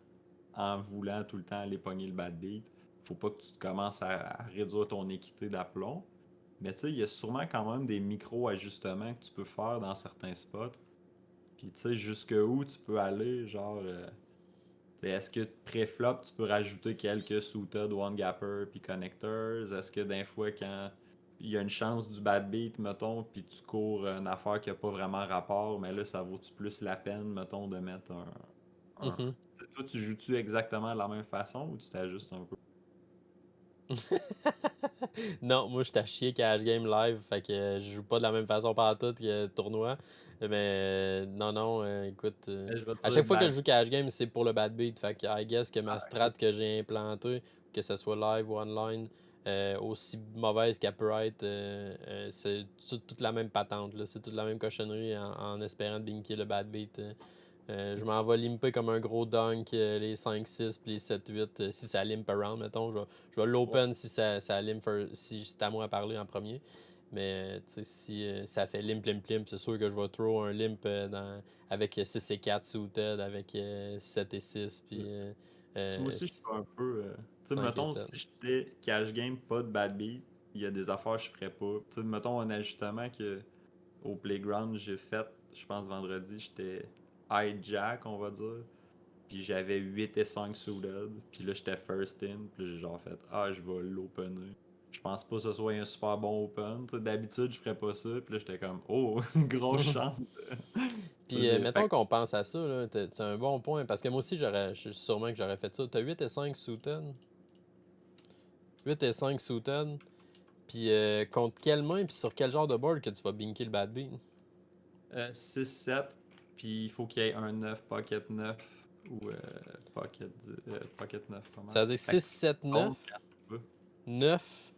en voulant tout le temps aller pogner le bad beat. Faut pas que tu commences à réduire ton équité d'aplomb. Mais tu sais, il y a sûrement quand même des micro-ajustements que tu peux faire dans certains spots. Puis tu sais, jusqu'où tu peux aller, genre, est-ce que pré-flop, tu peux rajouter quelques suited, one gapper, puis connectors? Est-ce que d'un fois, quand il y a une chance du bad beat, mettons, puis tu cours une affaire qui n'a pas vraiment rapport, mais là, ça vaut-tu plus la peine, mettons, de mettre un... Mhm. Tu sais, toi, tu joues-tu exactement de la même façon ou tu t'ajustes un peu? Non, moi je suis à chier cash game live, fait que je joue pas de la même façon par tout que le tournoi. Mais non, non, écoute, Je vais te à dire chaque fois que bad... je joue cash game, c'est pour le bad beat. Fait que I guess que ma Ah, strat ok. que j'ai implantée, que ce soit live ou online, aussi mauvaise qu'elle peut être, c'est toute la même patente, là. C'est toute la même cochonnerie en espérant de binker le bad beat. Je m'en vais limper comme un gros dunk les 5-6 puis les 7-8 si ça limp around, mettons. Je vais Ouais. l'open si ça limp si c'est à moi à parler en premier. Mais si ça fait limp, limp, limp, c'est sûr que je vais throw un limp avec 6 et 4 suited, avec 7 et 6 puis Puis moi aussi, je suis un peu. Tu sais, 5 et mettons, 7. si j'étais cash game, pas de bad beat, il y a des affaires que je ferais pas. Tu sais, mettons un ajustement que au playground j'ai fait, je pense vendredi, j'étais hijack, on va dire. Puis j'avais 8 et 5 suited. Puis là, j'étais first in. Puis j'ai genre fait, ah, je vais l'opener. Je pense pas que ce soit un super bon open. Tu sais, d'habitude, je ferais pas ça. Puis là, j'étais comme, oh, grosse chance. Puis Fait mettons qu'on pense à ça, là, t'as un bon point. Parce que moi aussi, sûrement que j'aurais fait ça. T'as 8 et 5 suited. 8 et 5 suited. Puis contre quelle main, puis sur quel genre de board que tu vas binker le bad beat? 6-7, puis il faut qu'il y ait un 9, pocket 9 ou pocket 9 pas mal. Ça veut dire Fait que 6, 7, tu tombes 9, quand tu veux. 9,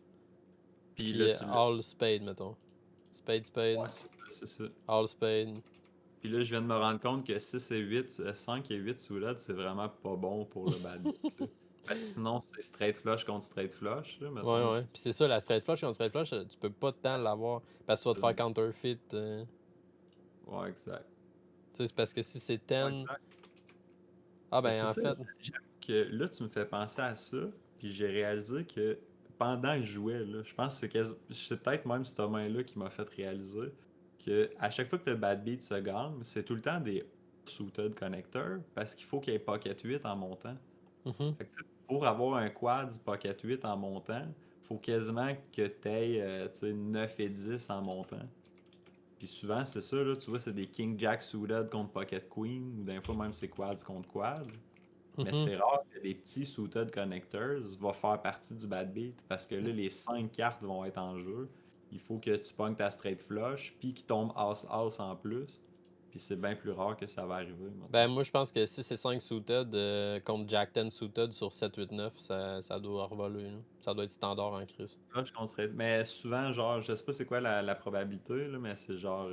Puis puis là, tu l'as. all spade, mettons. Spade, spade, Ouais, c'est ça. all spade. Puis là, je viens de me rendre compte que 6 et 8, 5 et 8 sous LED, c'est vraiment pas bon pour le bad beat, là. Parce que sinon, c'est straight flush contre straight flush, là, Ouais, mettons. ouais. Puis c'est ça, la straight flush contre straight flush, tu peux pas tant Ouais, l'avoir parce que tu vas te faire counterfeit. ouais, exact. Tu sais, c'est parce que si c'est Ouais, 10. exact. Ah, Mais ben c'est en ça, fait. j'avoue que là, tu me fais penser à ça, puis j'ai réalisé que pendant que je jouais, là, je pense que c'est peut-être même cette main-là qui m'a fait réaliser que à chaque fois que le bad beat se gagne, c'est tout le temps des suited connecteurs parce qu'il faut qu'il y ait pocket 8 en montant. Mhm, Fait que, tu sais, pour avoir un quad pocket 8 en montant, faut quasiment que tu aies 9 et 10 en montant. Puis souvent, c'est ça, là, tu vois, c'est des King Jack suited contre Pocket Queen, ou des fois même c'est quads contre quads. Mais mhm. c'est rare que des petits suited connectors vont faire partie du bad beat parce que là, les 5 cartes vont être en jeu. Il faut que tu pognes ta straight flush, puis qu'il tombe As-As en plus. Puis c'est bien plus rare que ça va arriver, Ben mettons. moi je pense que si c'est 5 suited contre Jack 10 suited sur 7, 8, 9, ça doit revoler, là. Ça doit être standard en cruce. Flush contre straight. Mais souvent, genre, je sais pas c'est quoi la probabilité, là, mais c'est genre,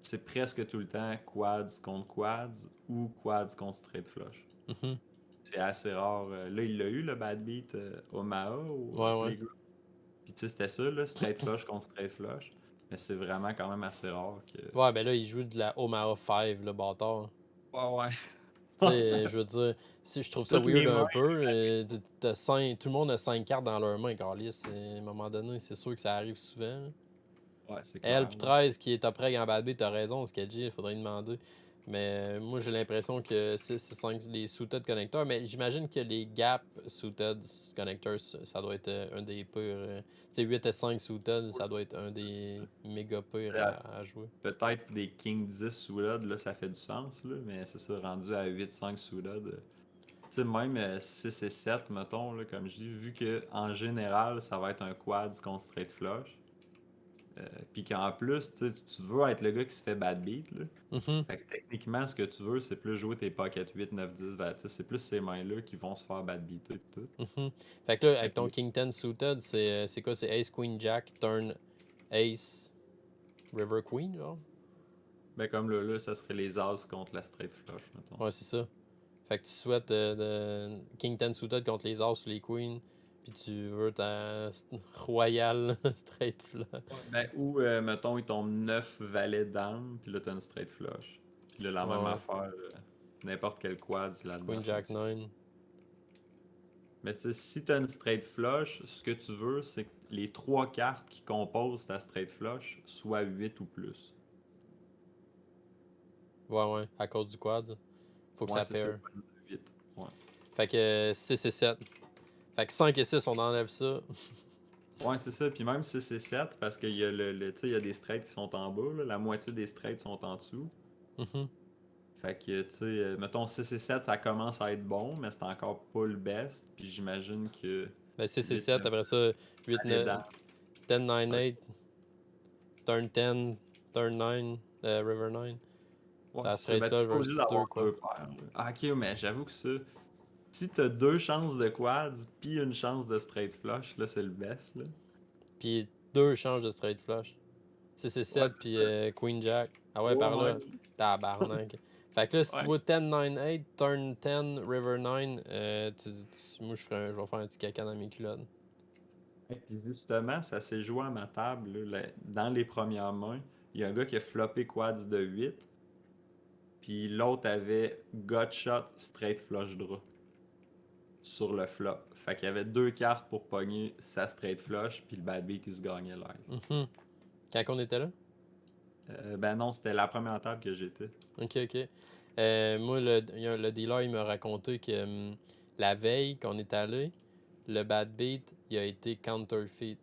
c'est presque tout le temps quads contre quads ou quads contre straight flush. Mhm. C'est assez rare. Là, il l'a eu, le bad beat Omaha au Ouais, ouais. Playground. Puis tu sais, c'était ça, là, straight flush contre straight flush. Mais c'est vraiment quand même assez rare que. Ouais, ben là, il joue de la Omaha 5, le bâtard. Ouais, ouais. Tu sais, je veux dire, si je trouve ça Toutes les weird mains. un peu, tout le monde a 5 cartes dans leurs mains, Carlis. À un moment donné, c'est sûr que ça arrive souvent, là. Ouais, c'est Elle, clair, puis là. 13 qui est top reg en bad B, t'as raison, ce qu'elle dit, il faudrait lui demander. Mais moi, j'ai l'impression que c'est 5 les suited connecteurs. Mais j'imagine que les gap suited connectors, ça doit être un des pires. Tu sais, 8 et 5 suited, ça doit être un C'est ça. des méga pires C'est à jouer. peut-être des King 10 sous là, ça fait du sens, là, mais c'est ça, rendu à 8-5 sous tu sais, même 6 et 7, mettons, là, comme je dis, vu que en général, ça va être un quad contre straight flush. Puis qu'en plus, tu veux être le gars qui se fait bad beat, là. Mhm, Fait que techniquement, ce que tu veux, c'est plus jouer tes pocket 8, 9, 10, tu sais, c'est plus ces mains-là qui vont se faire bad beater et tout. mhm. Fait que là, Fait avec que, ton King 10 suited, c'est quoi? C'est Ace, Queen, Jack, Turn, Ace, River, Queen, genre? ben comme là, ça serait les As contre la straight flush, mettons. Ouais, c'est ça. Fait que tu souhaites King 10 suited contre les As ou les Queens, puis tu veux ta Royal straight flush. Ouais. Ben, ou, mettons, il tombe 9 valets d'âme, puis là, t'as une straight flush. Puis là, la Ouais, même ouais. affaire, n'importe quel quad là-dedans Queen Jack fonctionne. 9. Mais tu sais, si t'as une straight flush, ce que tu veux, c'est que les 3 cartes qui composent ta straight flush soient 8 ou plus. Ouais, ouais, à cause du quad. Faut que Ouais, ça c'est ça, pair. faut dire 8. Ouais. Fait que 6 et 7. Fait que 5 et 6, on enlève ça. Ouais, c'est ça. Puis même si c'est 7, parce qu'il y a tu sais, il y a des straights qui sont en bas, là. La moitié des straights sont en dessous. Mhm. Fait que, tu sais, mettons 6 et 7, ça commence à être bon, mais c'est encore pas le best. Puis j'imagine que Ben 6 et 8, 7, 9, après ça, 8, aller 9, dans. 10, 9, Ça va être- 8, turn 10, turn 9, river 9. Ouais, T'as c'est ça. straight Ben, t'es flush pas obligé versus 2, d'avoir quoi. deux paires, là. Ah, ok, mais j'avoue que ça. Si t'as 2 chances de quads, puis une chance de straight flush, là, c'est le best, là. Puis 2 changes de straight flush. 6 et Ouais, 7, c'est puis ça. Queen Jack. Ah ouais, Ouais, par là. ouais. Tabarnak. Fait que là, si tu Ouais. vois 10, 9, 8, turn 10, river 9, moi, je vais faire un petit caca dans mes culottes. Et puis justement, ça s'est joué à ma table, là, dans les premières mains. Il y a un gars qui a floppé quads de 8, puis l'autre avait gutshot straight flush draw sur le flop. Fait qu'il y avait 2 cartes pour pogner sa straight flush, puis le bad beat, il se gagnait live. Mhm. Quand on était là? Ben non, c'était la première table que j'étais. Ok, ok. Moi, le dealer, il m'a raconté que la veille qu'on est allé, le bad beat, il a été counterfeit.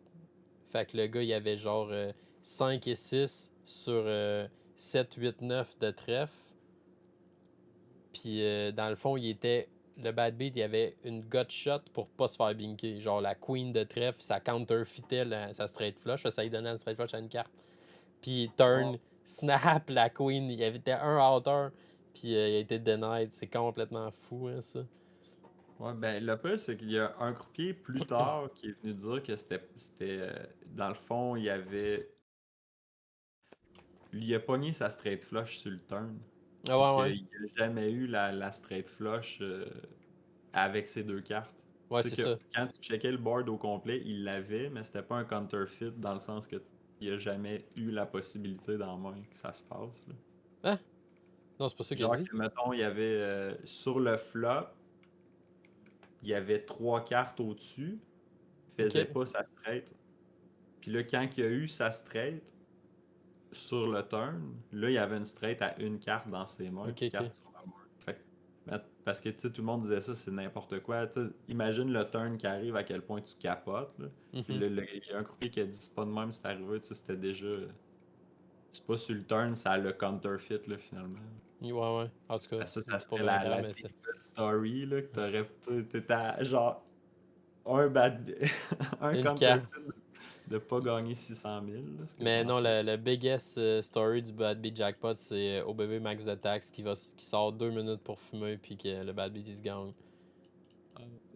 Fait que le gars, il avait genre 5 et 6 sur 7, 8, 9 de trèfle. Puis dans le fond, le bad beat, il y avait une gut shot pour pas se faire binker. Genre la queen de trèfle, ça counterfeitait sa straight flush. Ça lui donnait une straight flush à une carte. Puis turn, snap, la queen, il y avait un outer. Puis il a été denied. C'est complètement fou, hein, ça. Ouais, ben le pire, c'est qu'il y a un croupier plus tard qui est venu dire que dans le fond, il avait. Lui, il a pogné sa straight flush sur le turn. Ah Puis ouais, ouais. qu'il n'a jamais eu la straight flush avec ces 2 cartes. Ouais, Tu sais c'est que ça. quand tu checkais le board au complet, il l'avait, mais c'était pas un counterfeit dans le sens que il a jamais eu la possibilité dans la main que ça se passe, là. Hein? Non, c'est pas ça qu'il a Genre dit. que, mettons, il y avait sur le flop, il y avait 3 cartes au-dessus, il Ok. faisait pas sa straight. Puis là, quand il a eu sa straight sur le turn, là, il y avait une straight à une carte dans ses mains, Ok, puis ok. 4 sur la board. Fait parce que, tu sais, tout le monde disait ça, c'est n'importe quoi. Tu sais, imagine le turn qui arrive, à quel point tu capotes, là. Puis Mhm. là, il y a un croupier qui a dit, c'est pas de même, c'est arrivé, tu sais, c'était déjà. C'est pas sur le turn, ça a le counterfeit, là, finalement. Ouais, ouais. En tout cas, Ben, ça pas serait bien grave, la mais c'est. deepest story, là, que t'étais à, genre, un bad, un Une carte. counterfeit de pas gagner 600 000, là, c'est Mais quasiment non, ça. le biggest story du Bad Beat Jackpot, c'est OBB Max de Tax qui sort 2 minutes pour fumer, puis que le Bad Beat il se gagne.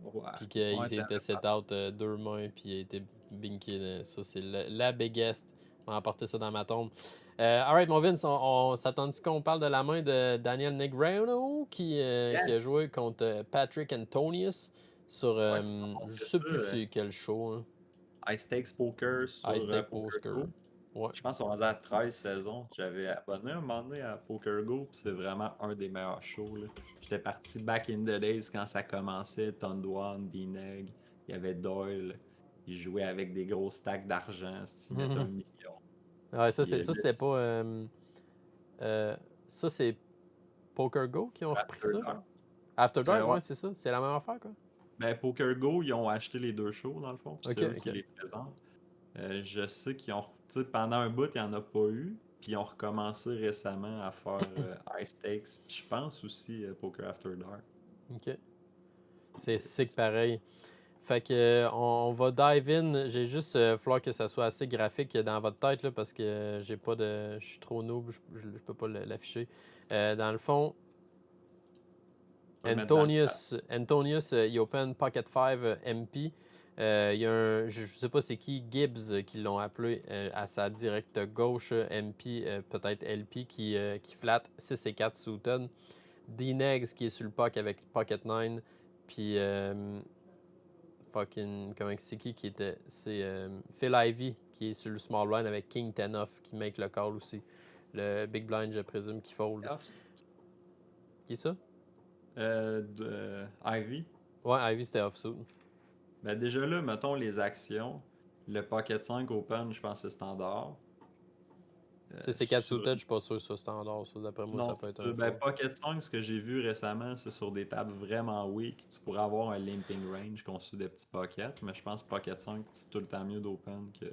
Ouais, Puis qu'il ouais, s'était set out 2 mains, puis il a été binké. Ça, c'est la biggest. On va emporter ça dans ma tombe. Alright, mon Vince, on s'attend-tu qu'on parle de la main de Daniel Negreanu qui yeah. a joué contre Patrick Antonius sur, Ouais, tu m'as je montré sais ça, plus c'est quel show, hein. High Stakes Poker High sur Stake Poker. PokerGo. Ouais. Je pense qu'on est à 13 saisons. J'avais abonné un moment donné à PokerGo, puis c'est vraiment un des meilleurs shows, là. J'étais parti back in the days quand ça commençait, Tondwan, D-Neg, il y avait Doyle, il jouait avec des gros stacks d'argent, il mettait 1 million. Ouais, Puis, ça c'est pas. Euh, ça, c'est Poker Go qui ont repris After ça, Dark. genre. After Dark, Ouais. ouais, c'est ça. C'est la même affaire, quoi. Ben, PokerGo, ils ont acheté les 2 shows, dans le fond, puis c'est Ok, eux qui ok. les présentent. Je sais qu'ils ont. Tu sais, pendant un bout, il n'y en a pas eu. Puis ils ont recommencé récemment à faire High Stakes. Puis je pense aussi Poker After Dark. Ok. C'est C'est sick ça. pareil. Fait que on va dive in. J'ai juste falloir que ça soit assez graphique dans votre tête là, parce que j'ai pas de. Je suis trop noob, je peux pas l'afficher. Dans le fond, On peut le mettre dans le chat. Antonius, il open Pocket 5 MP. Il y a je sais pas c'est qui, Gibbs, qui l'ont appelé à sa directe gauche, MP, peut-être LP, qui flatte 6 et 4 suited. D-Negs qui est sur le puck avec Pocket 9. Puis fucking. Comment c'est qui était. C'est Phil Ivy qui est sur le small blind avec King 10 off qui make le call aussi. Le big blind, je présume, qui fold. Qui est ça? Ivy. Ouais, Ivy c'était off-suit. Ben déjà là, mettons les actions. Le Pocket 5 Open, je pense que c'est standard. C'est 4 Sur suited, je suis pas sûr que c'est standard. Ça, d'après moi, Non, ça peut c'est être ça. un Ben, fold. Pocket 5, ce que j'ai vu récemment, c'est sur des tables vraiment weak. Tu pourrais avoir un limping range conçu des petits pockets, mais je pense que Pocket 5, c'est tout le temps mieux d'open que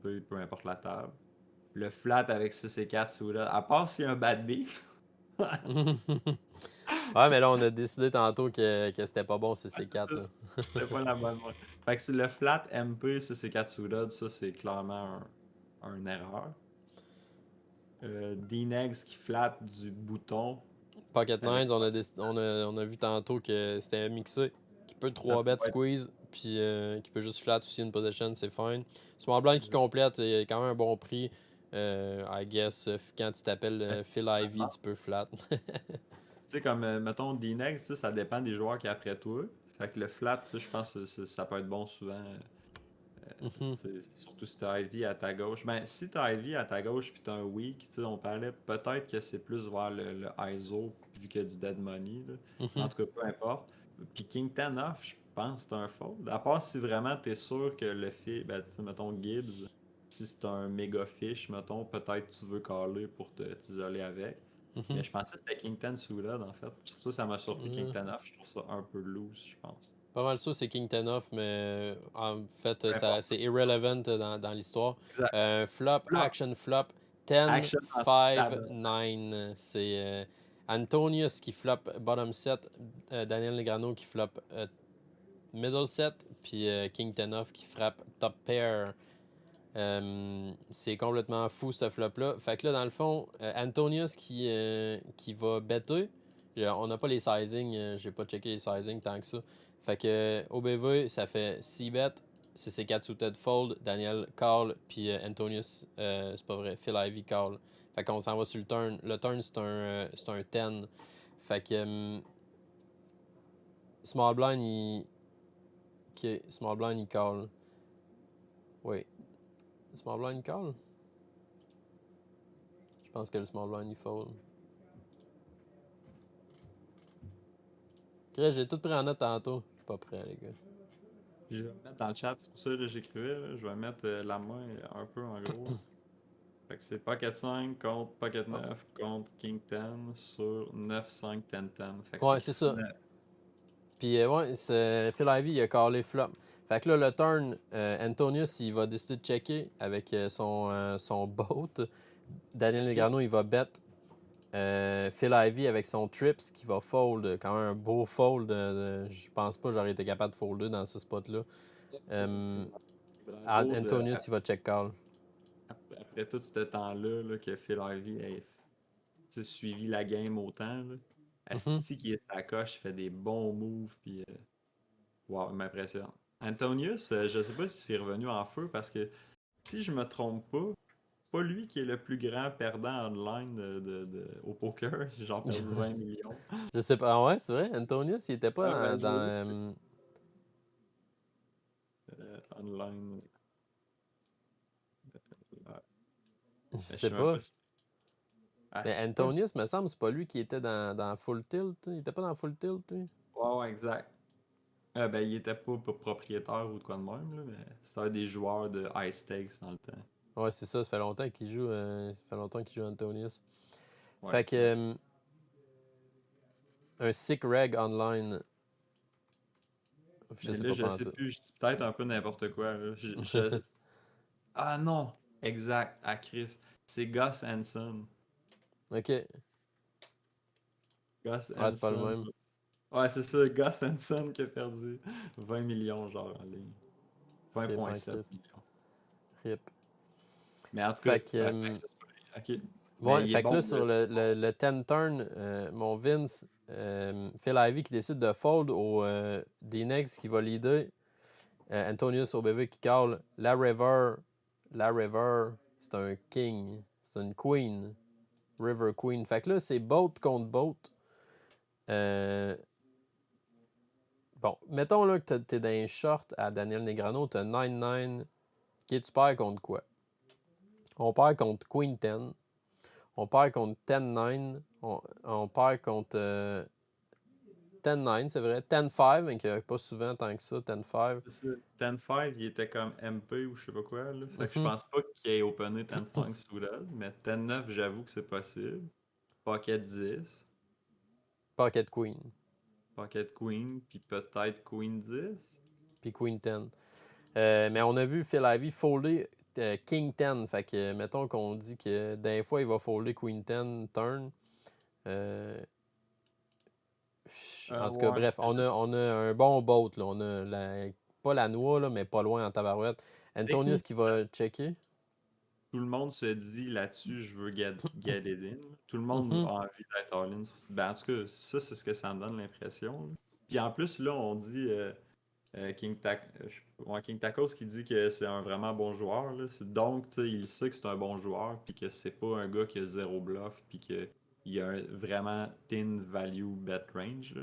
peu importe la table. Le flat avec 6 et 4 sous là, à part s'il y a un bad beat. Ouais, mais là, on a décidé tantôt que c'était pas bon, c'est Ouais, ces c'est 4 ça, là. c'était pas la bonne main. Fait que c'est le flat MP 6 et 4 sous ça c'est clairement un erreur. D-Negs qui flatte du bouton. Pocket avec nines, on a vu tantôt que c'était un mixé qui peut ça 3 bet pourrait être squeeze, puis qui peut juste flat aussi une possession, c'est fine. Small blind qui exact. complète, il y a quand même un bon prix. I guess, quand tu t'appelles Ben, Phil Ivey, tu peux flat. tu sais, comme, mettons, D-Negs, tu sais, ça dépend des joueurs qui est après toi. Fait que le flat, tu sais, je pense que ça peut être bon souvent. Mhm, Tu sais, surtout si t'as Ivy à ta gauche. Ben, si t'as Ivy à ta gauche puis t'as un weak, tu sais, on parlait peut-être que c'est plus vers le ISO vu qu'il y a du dead money, là. Mais en mhm. tout cas, peu importe. Puis King 10 off, je pense que c'est un fold. À part si vraiment t'es sûr que le fait, ben, tu sais, mettons Gibbs, si c'est un méga fish, mettons, peut-être tu veux caller pour t'isoler avec. Mais Mhm. je pensais que c'était King 10 Suited en fait. C'est pour ça que ça m'a surpris King Euh, 10 off. Je trouve ça un peu loose, je pense. Pas mal ça, c'est King Ten off, mais en fait, Peu importe. c'est irrelevant dans l'histoire. Exact. Flop, Là, action flop, 10, action en 5, tabac. 9. C'est Antonius qui flop bottom set, Daniel Negreanu qui flop middle set, puis King Ten off qui frappe top pair. C'est complètement fou ce flop-là. Fait que là, dans le fond, Antonius qui va better. On n'a pas les sizing, j'ai pas checké les sizing tant que ça. Fait que OBV, ça fait 6 bets. C'est 4 suited fold. Daniel call, puis Antonius, c'est pas vrai, Phil Ivey call. Fait qu'on s'en va sur le turn. Le turn, c'est un 10. Fait que Small Blind, il. Ok, Small Blind, il call. Oui. Small Blind, il call? Je pense que le Small Blind, il fold. Chris, j'ai tout pris en note tantôt. Je suis pas prêt, les gars. Je vais mettre dans le chat, c'est pour ça que j'écrivais, là, je vais mettre la main un peu en gros. Fait que c'est Pocket 5 contre Pocket Oh. 9 contre King 10 sur 9, 5, 10, 10. Fait que Ouais, c'est c'est ça. 9. Puis, ouais, Phil Ivey, il a callé flop. Fait que là, le turn, Antonius, il va décider de checker avec son boat. Daniel Ok. Negreanu, il va bet. Phil Ivey avec son trips qui va fold. Quand même un beau fold. Je pense pas que j'aurais été capable de folder dans ce spot-là. Euh, Bravo Antonius, il va check call. après tout ce temps-là là, que Phil Ivey ait tu sais, suivi la game autant. Là. Mhm. Asti qui est sa coche, il fait des bons moves, puis wow, il m'impressionne. Antonius, je sais pas si c'est revenu en feu parce que si je me trompe pas lui qui est le plus grand perdant online au poker. J'ai genre perdu 20 millions. Je sais pas. Ah ouais, c'est vrai. Antonius, il était pas Ouais, ben, dans. je vais dans, juste online. Ouais. je Mais je sais sais même pas. pas si. Ah, Mais c'est pas. Antonius, me semble, c'est pas lui qui était dans Full Tilt. Il était pas dans Full Tilt, lui. Ouais, ouais, exact. Ben, il était pas propriétaire ou de quoi de même, là, mais c'était des joueurs de high stakes dans le temps. Ouais, c'est ça. Ça fait longtemps qu'il joue. Ça fait longtemps qu'il joue Antonius. Ouais, Fait que exact. un sick reg online. Je Mais sais là, pas je sais pantoute. plus, je dis peut-être un peu n'importe quoi. Là. Ah non! Exact, à Chris. C'est Gus Hansen. Ok. Gus Ouais, c'est pas le Hansen. même. Ouais, c'est ça, Gus Hansen qui a perdu 20 millions, genre, en ligne. Rip en 20,7 Chris. millions. Rip. Mais en tout cas, Fait que. ouais, fait que ok. Mais Ouais, il est fait que bon, là, sur le 10 turn, mon Vince, Phil Ivey qui décide de fold au D-Next qui va leader. Antonius OBV qui call la River. La River, c'est un king. C'est une queen. River Queen. Fait que là, c'est boat contre boat. Euh, bon, mettons là, que t'es dans un short à Daniel Negreanu, t'as 9-9. Qui tu perds contre quoi? On perd contre Queen 10. On perd contre 10-9. On perd contre 10-9, c'est vrai. 10-5, mais pas souvent tant que ça, 10-5. c'est ça. 10-5, il était comme MP ou je sais pas quoi, là. Fait que je Mhm. pense pas qu'il ait opené 10-5 sous là. Mais 10-9, j'avoue que c'est possible. Pocket 10, Pocket Queen. Pocket Queen, puis peut-être Queen 10. Puis Queen 10. Mais on a vu Phil Ivey folder King 10. Fait que, mettons qu'on dit que d'un fois, il va folder Queen 10 turn. Euh, en tout cas, Ouais. bref, on a un bon boat. Là. On a pas la noix, là, mais pas loin en tabarouette. Antonius Technique, qui va checker. tout le monde se dit là-dessus, je veux get it in. Tout le monde Mhm. a envie d'être all-in. Ben, en tout cas, ça, c'est ce que ça me donne l'impression, là. Puis en plus, là, on dit King Tacos qui dit que c'est un vraiment bon joueur, là. Donc, tu sais, il sait que c'est un bon joueur, puis que c'est pas un gars qui a zéro bluff, puis qu'il a un vraiment thin value bet range, là.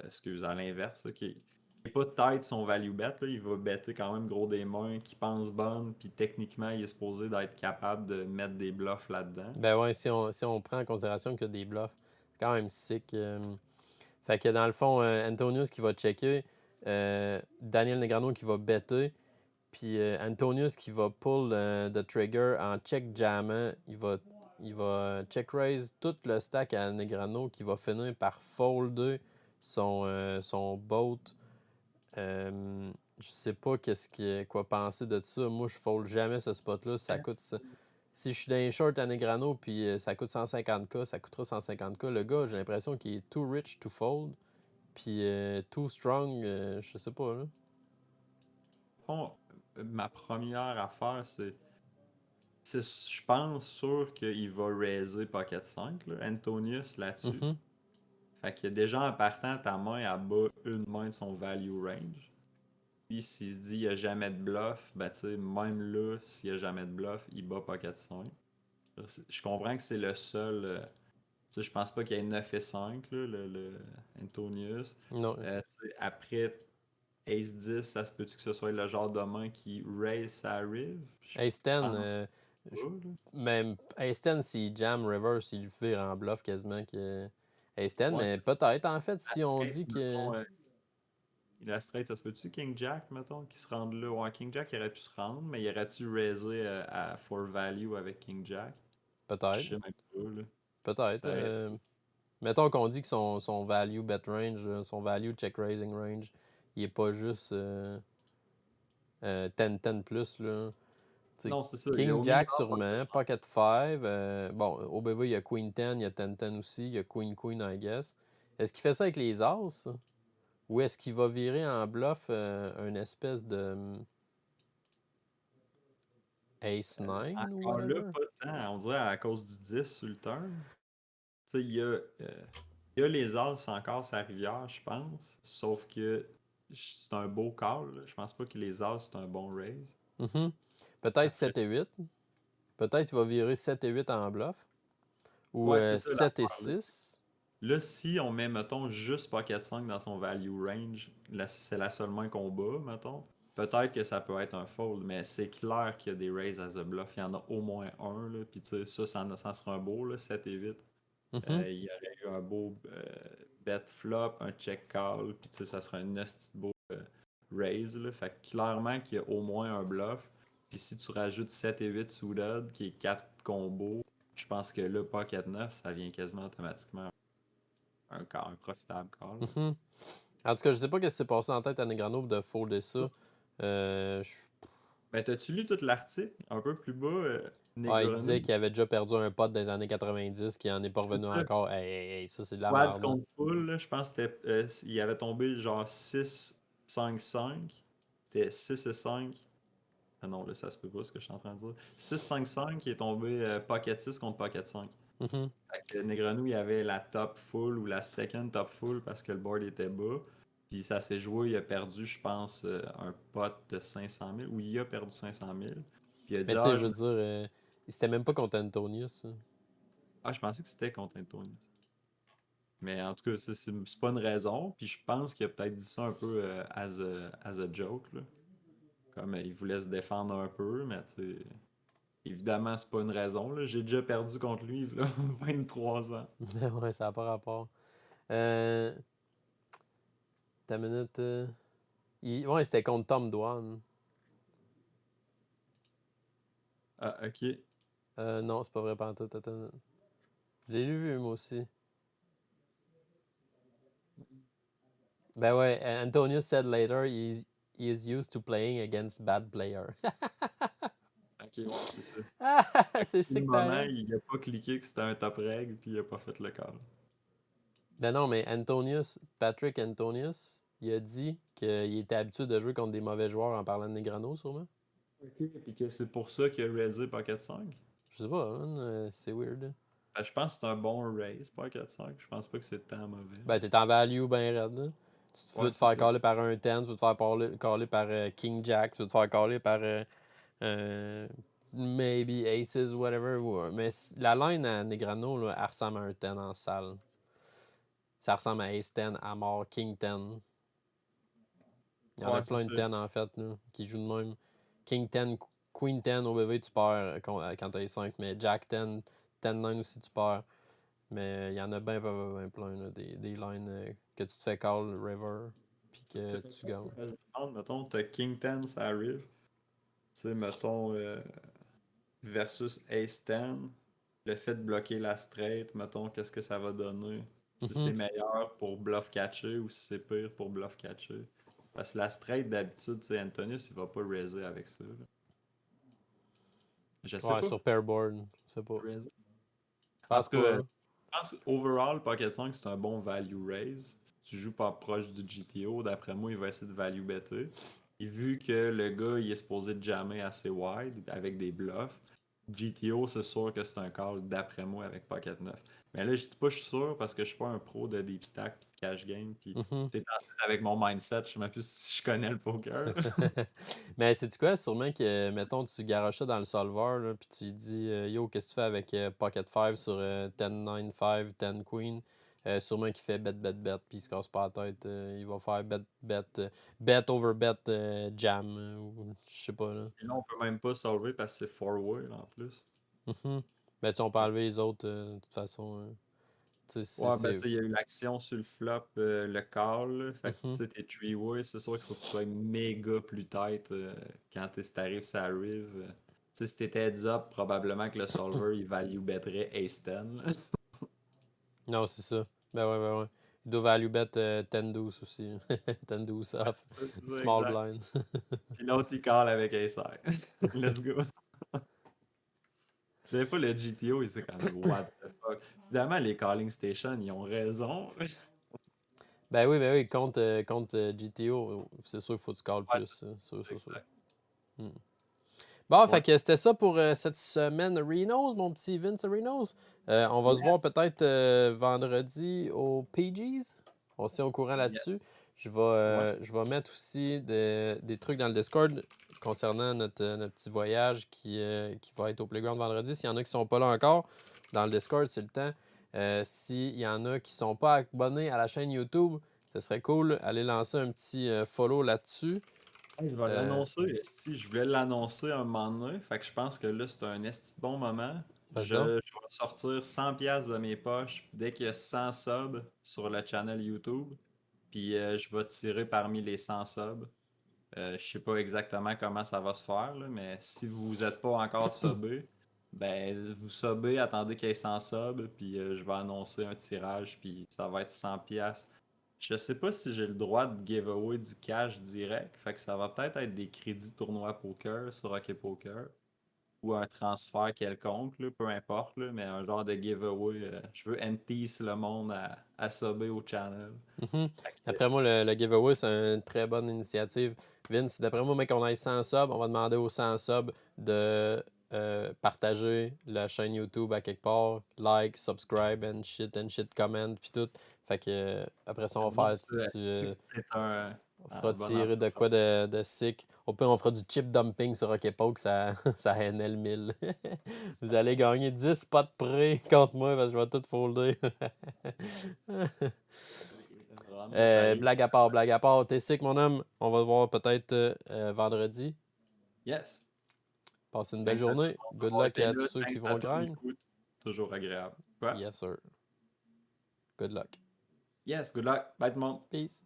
Excuse, à l'inverse, là, qui est pas tight son value bet, là. Il va better quand même gros des mains, qui pense bonne, puis techniquement, il est supposé d'être capable de mettre des bluffs là-dedans. Ben ouais, si on prend en considération qu'il y a des bluffs, c'est quand même sick. Fait que dans le fond, Antonius qui va checker, Daniel Negreanu qui va better, puis Antonius qui va pull the trigger en check jammant. Il va check raise tout le stack à Negreanu qui va finir par folder son boat. Je sais pas quoi penser de ça. Moi, je fold jamais ce spot-là. Ça coûte ça. Si je suis dans les shorts à Negrano puis ça coûte 150K, ça coûtera 150K. Le gars, j'ai l'impression qu'il est too rich to fold. Puis too strong, je sais pas, là. Fond, ma première affaire, je pense sûr qu'il va raiser Pocket 5, là, Antonius là-dessus. Mhm. Fait que déjà en partant, ta main elle bat une main de son value range. Puis s'il se dit il n'y a jamais de bluff, ben tu sais, même là, s'il n'y a jamais de bluff, il bat Pocket 5. Je comprends que c'est le seul. Tu sais, je pense pas qu'il y ait 9 et 5, là, le Antonius. Non. Après Ace 10, ça se peut-tu que ce soit le genre de main qui raise sa rive? Je Ace 10, pense pas, là. même Ace 10, s'il jam reverse, il le fait en bluff quasiment. Ace 10, Ouais, mais c'est ça. peut-être, en fait, La si on straight, dit que. mettons, la straight, ça se peut-tu King Jack, mettons, qui se rende là? Ouais, King Jack, il aurait pu se rendre, mais il aurait-tu raisé à for value avec King Jack? Je Peut-être. sais même pas, là. Peut-être. Ça, Mettons qu'on dit que son value bet range, son value check raising range, il est pas juste 10-10 plus, là. Tu sais, non, c'est ça. Il y a King au minimum Jack pas que sûrement, ça. Pocket 5. Bon, au BV, il y a Queen 10, il y a 10-10 aussi, il y a Queen Queen, I guess. Est-ce qu'il fait ça avec les As? Ou est-ce qu'il va virer en bluff une espèce de Ace 9 ou Encore là, whatever? pas tant. On dirait à cause du 10 sur le turn. Tu sais, il y a les As encore sa rivière, je pense. Sauf que c'est un beau call, là. Je pense pas que les As, c'est un bon raise. Mhm. Peut-être Après, 7 et 8. Peut-être qu'il va virer 7 et 8 en bluff. Ou ouais, c'est ça 7 et l'affaire, là. 6. Là, si on met, mettons, juste Pocket 5 dans son value range, là, si c'est la seule main qu'on bat, mettons, peut-être que ça peut être un fold, mais c'est clair qu'il y a des raises as a bluff. Il y en a au moins un, là, puis tu sais, ça sera un beau, là, 7 et 8. Mhm. Il y aurait eu un beau bet flop, un check call, puis tu sais, ça serait un esti de beau raise, là. Fait que clairement qu'il y a au moins un bluff. Puis si tu rajoutes 7 et 8 suited, qui est 4 combos, je pense que là, Pocket 9, ça vient quasiment automatiquement un profitable call, là. Mhm. En tout cas, je sais pas ce qui s'est passé en tête à Negrano de folder ça. Je- Ben, t'as-tu lu tout l'article? Un peu plus bas, Ah, il disait Negreanu? qu'il avait déjà perdu un pote dans les années 90, qui en est pas C'est revenu ça. encore. Hey, hey, hey, ça, c'est de la Quads merde, là. contre full, là, je pense que il avait tombé genre 6-5-5. C'était 6 et 5. Ah non, là, ça se peut pas ce que je suis en train de dire. 6-5-5 qui est tombé pocket 6 contre pocket 5. Mhm. Fait que Negreanu, il avait la top full ou la second top full parce que le board était bas. Puis ça s'est joué, il a perdu, je pense, un pot de 500 000, ou il a perdu 500 000. Puis il a dit, Mais tu sais, je veux dire, c'était même pas contre Antonius, ça. je pensais que c'était contre Anthony. Mais en tout cas, c'est pas une raison. Puis je pense qu'il a peut-être dit ça un peu as a joke, là. Comme il voulait se défendre un peu, mais tu sais, évidemment, c'est pas une raison, là. J'ai déjà perdu contre lui, là, 23 ans. Ouais, ça n'a pas rapport. Euh, Ta minute. Ouais, c'était contre Tom Dwan. Ah, ok. Non, c'est pas vrai, pantoute. Attends une minute. Je l'ai vu, moi aussi. Ben ouais, Antonius said later he is used to playing against bad player. Ok, ouais, c'est ça. Ah, Fait que c'est pour le sick moment, pareil. il a pas cliqué que c'était un top règle, puis il a pas fait le call. Ben non, mais Patrick Antonius, il a dit qu'il était habitué de jouer contre des mauvais joueurs en parlant de Negrano, sûrement. Ok, puis que c'est pour ça qu'il a raisé Pocket 5. Je sais pas, man, c'est weird. Hein. Ben, je pense que c'est un bon raise, Pocket 5. Je pense pas que c'est tant mauvais. Ben, t'es en value ben raide. Là. Tu veux Ouais, te c'est faire ça. caller par un 10, tu veux te faire caller par King Jack, tu veux te faire caller par maybe Aces, whatever. Mais la line à Negrano, là, elle ressemble à un 10 en salle. Ça ressemble à Ace 10, à mort, King 10. Il y en a Ouais, c'est plein de ça. 10 en fait là, qui jouent de même. King 10, Queen 10 au BV, tu perds quand t'as 5, mais Jack 10, 10 9 aussi, tu perds. Mais il y en a bien plein, là, des lines que tu te fais call river, puis que C'est tu facile. gagnes. Je me demande, mettons, t'as King 10, ça arrive. Tu sais, mettons, versus Ace 10, le fait de bloquer la straight, mettons, qu'est-ce que ça va donner? Si c'est Mhm. meilleur pour bluff catcher ou si c'est pire pour bluff catcher. Parce que la straight, d'habitude, tu sais, Antonius, il va pas raiser avec ça. Là. Je sais Ouais, pas. sur pairboard, je sais pas. Raiser. Je En pense tout cas, pas. je pense overall, Pocket 5, c'est un bon value raise. Si tu joues pas proche du GTO, d'après moi, il va essayer de value better. Et vu que le gars, il est supposé de jammer assez wide avec des bluffs, GTO, c'est sûr que c'est un call d'après moi avec Pocket 9. Mais là, je dis pas je suis sûr parce que je suis pas un pro de deep stack et de cash game. Puis Mhm. c'est avec mon mindset, je sais même plus si je connais le poker. Mais c'est quoi, sûrement que, mettons, tu garoches ça dans le solver, là, puis tu lui dis Yo, qu'est-ce que tu fais avec Pocket 5 sur 10-9-5, 10 Queen? Sûrement qu'il fait bet, puis il se casse pas la tête. Il va faire bet over bet jam, ou je sais pas, là. Et là, on peut même pas solver parce que c'est four-way en plus. Mhm. Mais tu sais, on peut enlever les autres, de toute façon. Tu sais, Ouais, ben, tu sais, il y a eu l'action sur le flop, le call, là. Fait que, tu Mhm. sais, t'es three-way, c'est sûr qu'il faut que tu sois méga plus tête quand si t'arrives, ça arrive. Tu sais, si t'étais heads up, probablement que le solver, il value bettrait Ace-10, là. Non, c'est ça. Ben ouais. Il doit value bet 10-12 aussi. 10-12 Ouais, off. c'est ça, Small exact. blind. Puis l'autre, il call avec Ace-High. Let's go. Des fois, le GTO, il c'est comme, what the fuck. Évidemment, les calling stations, ils ont raison. Ben oui, contre GTO, c'est sûr qu'il faut que tu calls Ouais, plus. Sûr. exact. Hmm. Bon, Ouais. fait que c'était ça pour cette semaine Renos, mon petit Vince Renos. On va se voir Yes. peut-être vendredi au PGs. On se tient au courant là-dessus. Yes. Ouais. Je vais mettre aussi des trucs dans le Discord concernant notre petit voyage qui va être au Playground vendredi. S'il y en a qui ne sont pas là encore, dans le Discord, c'est le temps. S'il y en a qui ne sont pas abonnés à la chaîne YouTube, ce serait cool. Allez lancer un petit follow là-dessus. Hey, je vais Euh, l'annoncer, esti. Je voulais l'annoncer un moment donné. Fait que je pense que là, c'est un esti de bon moment. Vas-y donc. Je vais sortir 100 pièces de mes poches dès qu'il y a 100 subs sur le channel YouTube. Puis je vais tirer parmi les 100 subs. Je sais pas exactement comment ça va se faire, là, mais si vous n'êtes pas encore subé, ben vous subez, attendez qu'il y ait 100 subs, puis je vais annoncer un tirage, puis ça va être 100 pièces. Je sais pas si j'ai le droit de giveaway du cash direct, fait que ça va peut-être être des crédits tournois poker sur Hockey Poker ou un transfert quelconque, là, peu importe, là, mais un genre de giveaway. Je veux entice le monde à subber au channel. Mhm. Fait que, D'après moi, le giveaway, c'est une très bonne initiative. Vince, d'après moi, mec, on ait 100 subs, on va demander aux 100 subs de partager la chaîne YouTube à quelque part, like, subscribe, and shit, comment, puis tout. Fait que après ça, on j'aime va bien faire, ça, esti que t'es on fera un bon tirer de quoi entrepreneur. de sick. Au pire, on fera du chip dumping sur Poke, ça, ça NL 1000. Vous allez gagner 10 spots près contre moi parce que je vais tout folder. Vraiment value. Blague à part, t'es sick, mon homme. On va te voir peut-être vendredi. Yes. Passez une belle Thanks à tout journée. le monde Good d'avoir luck été à tous là. ceux qui Thanks à vont tous grind. l'écoute. Toujours agréable. Ouais. Yes, sir. Good luck. Yes, good luck. Bye tout le monde. Peace.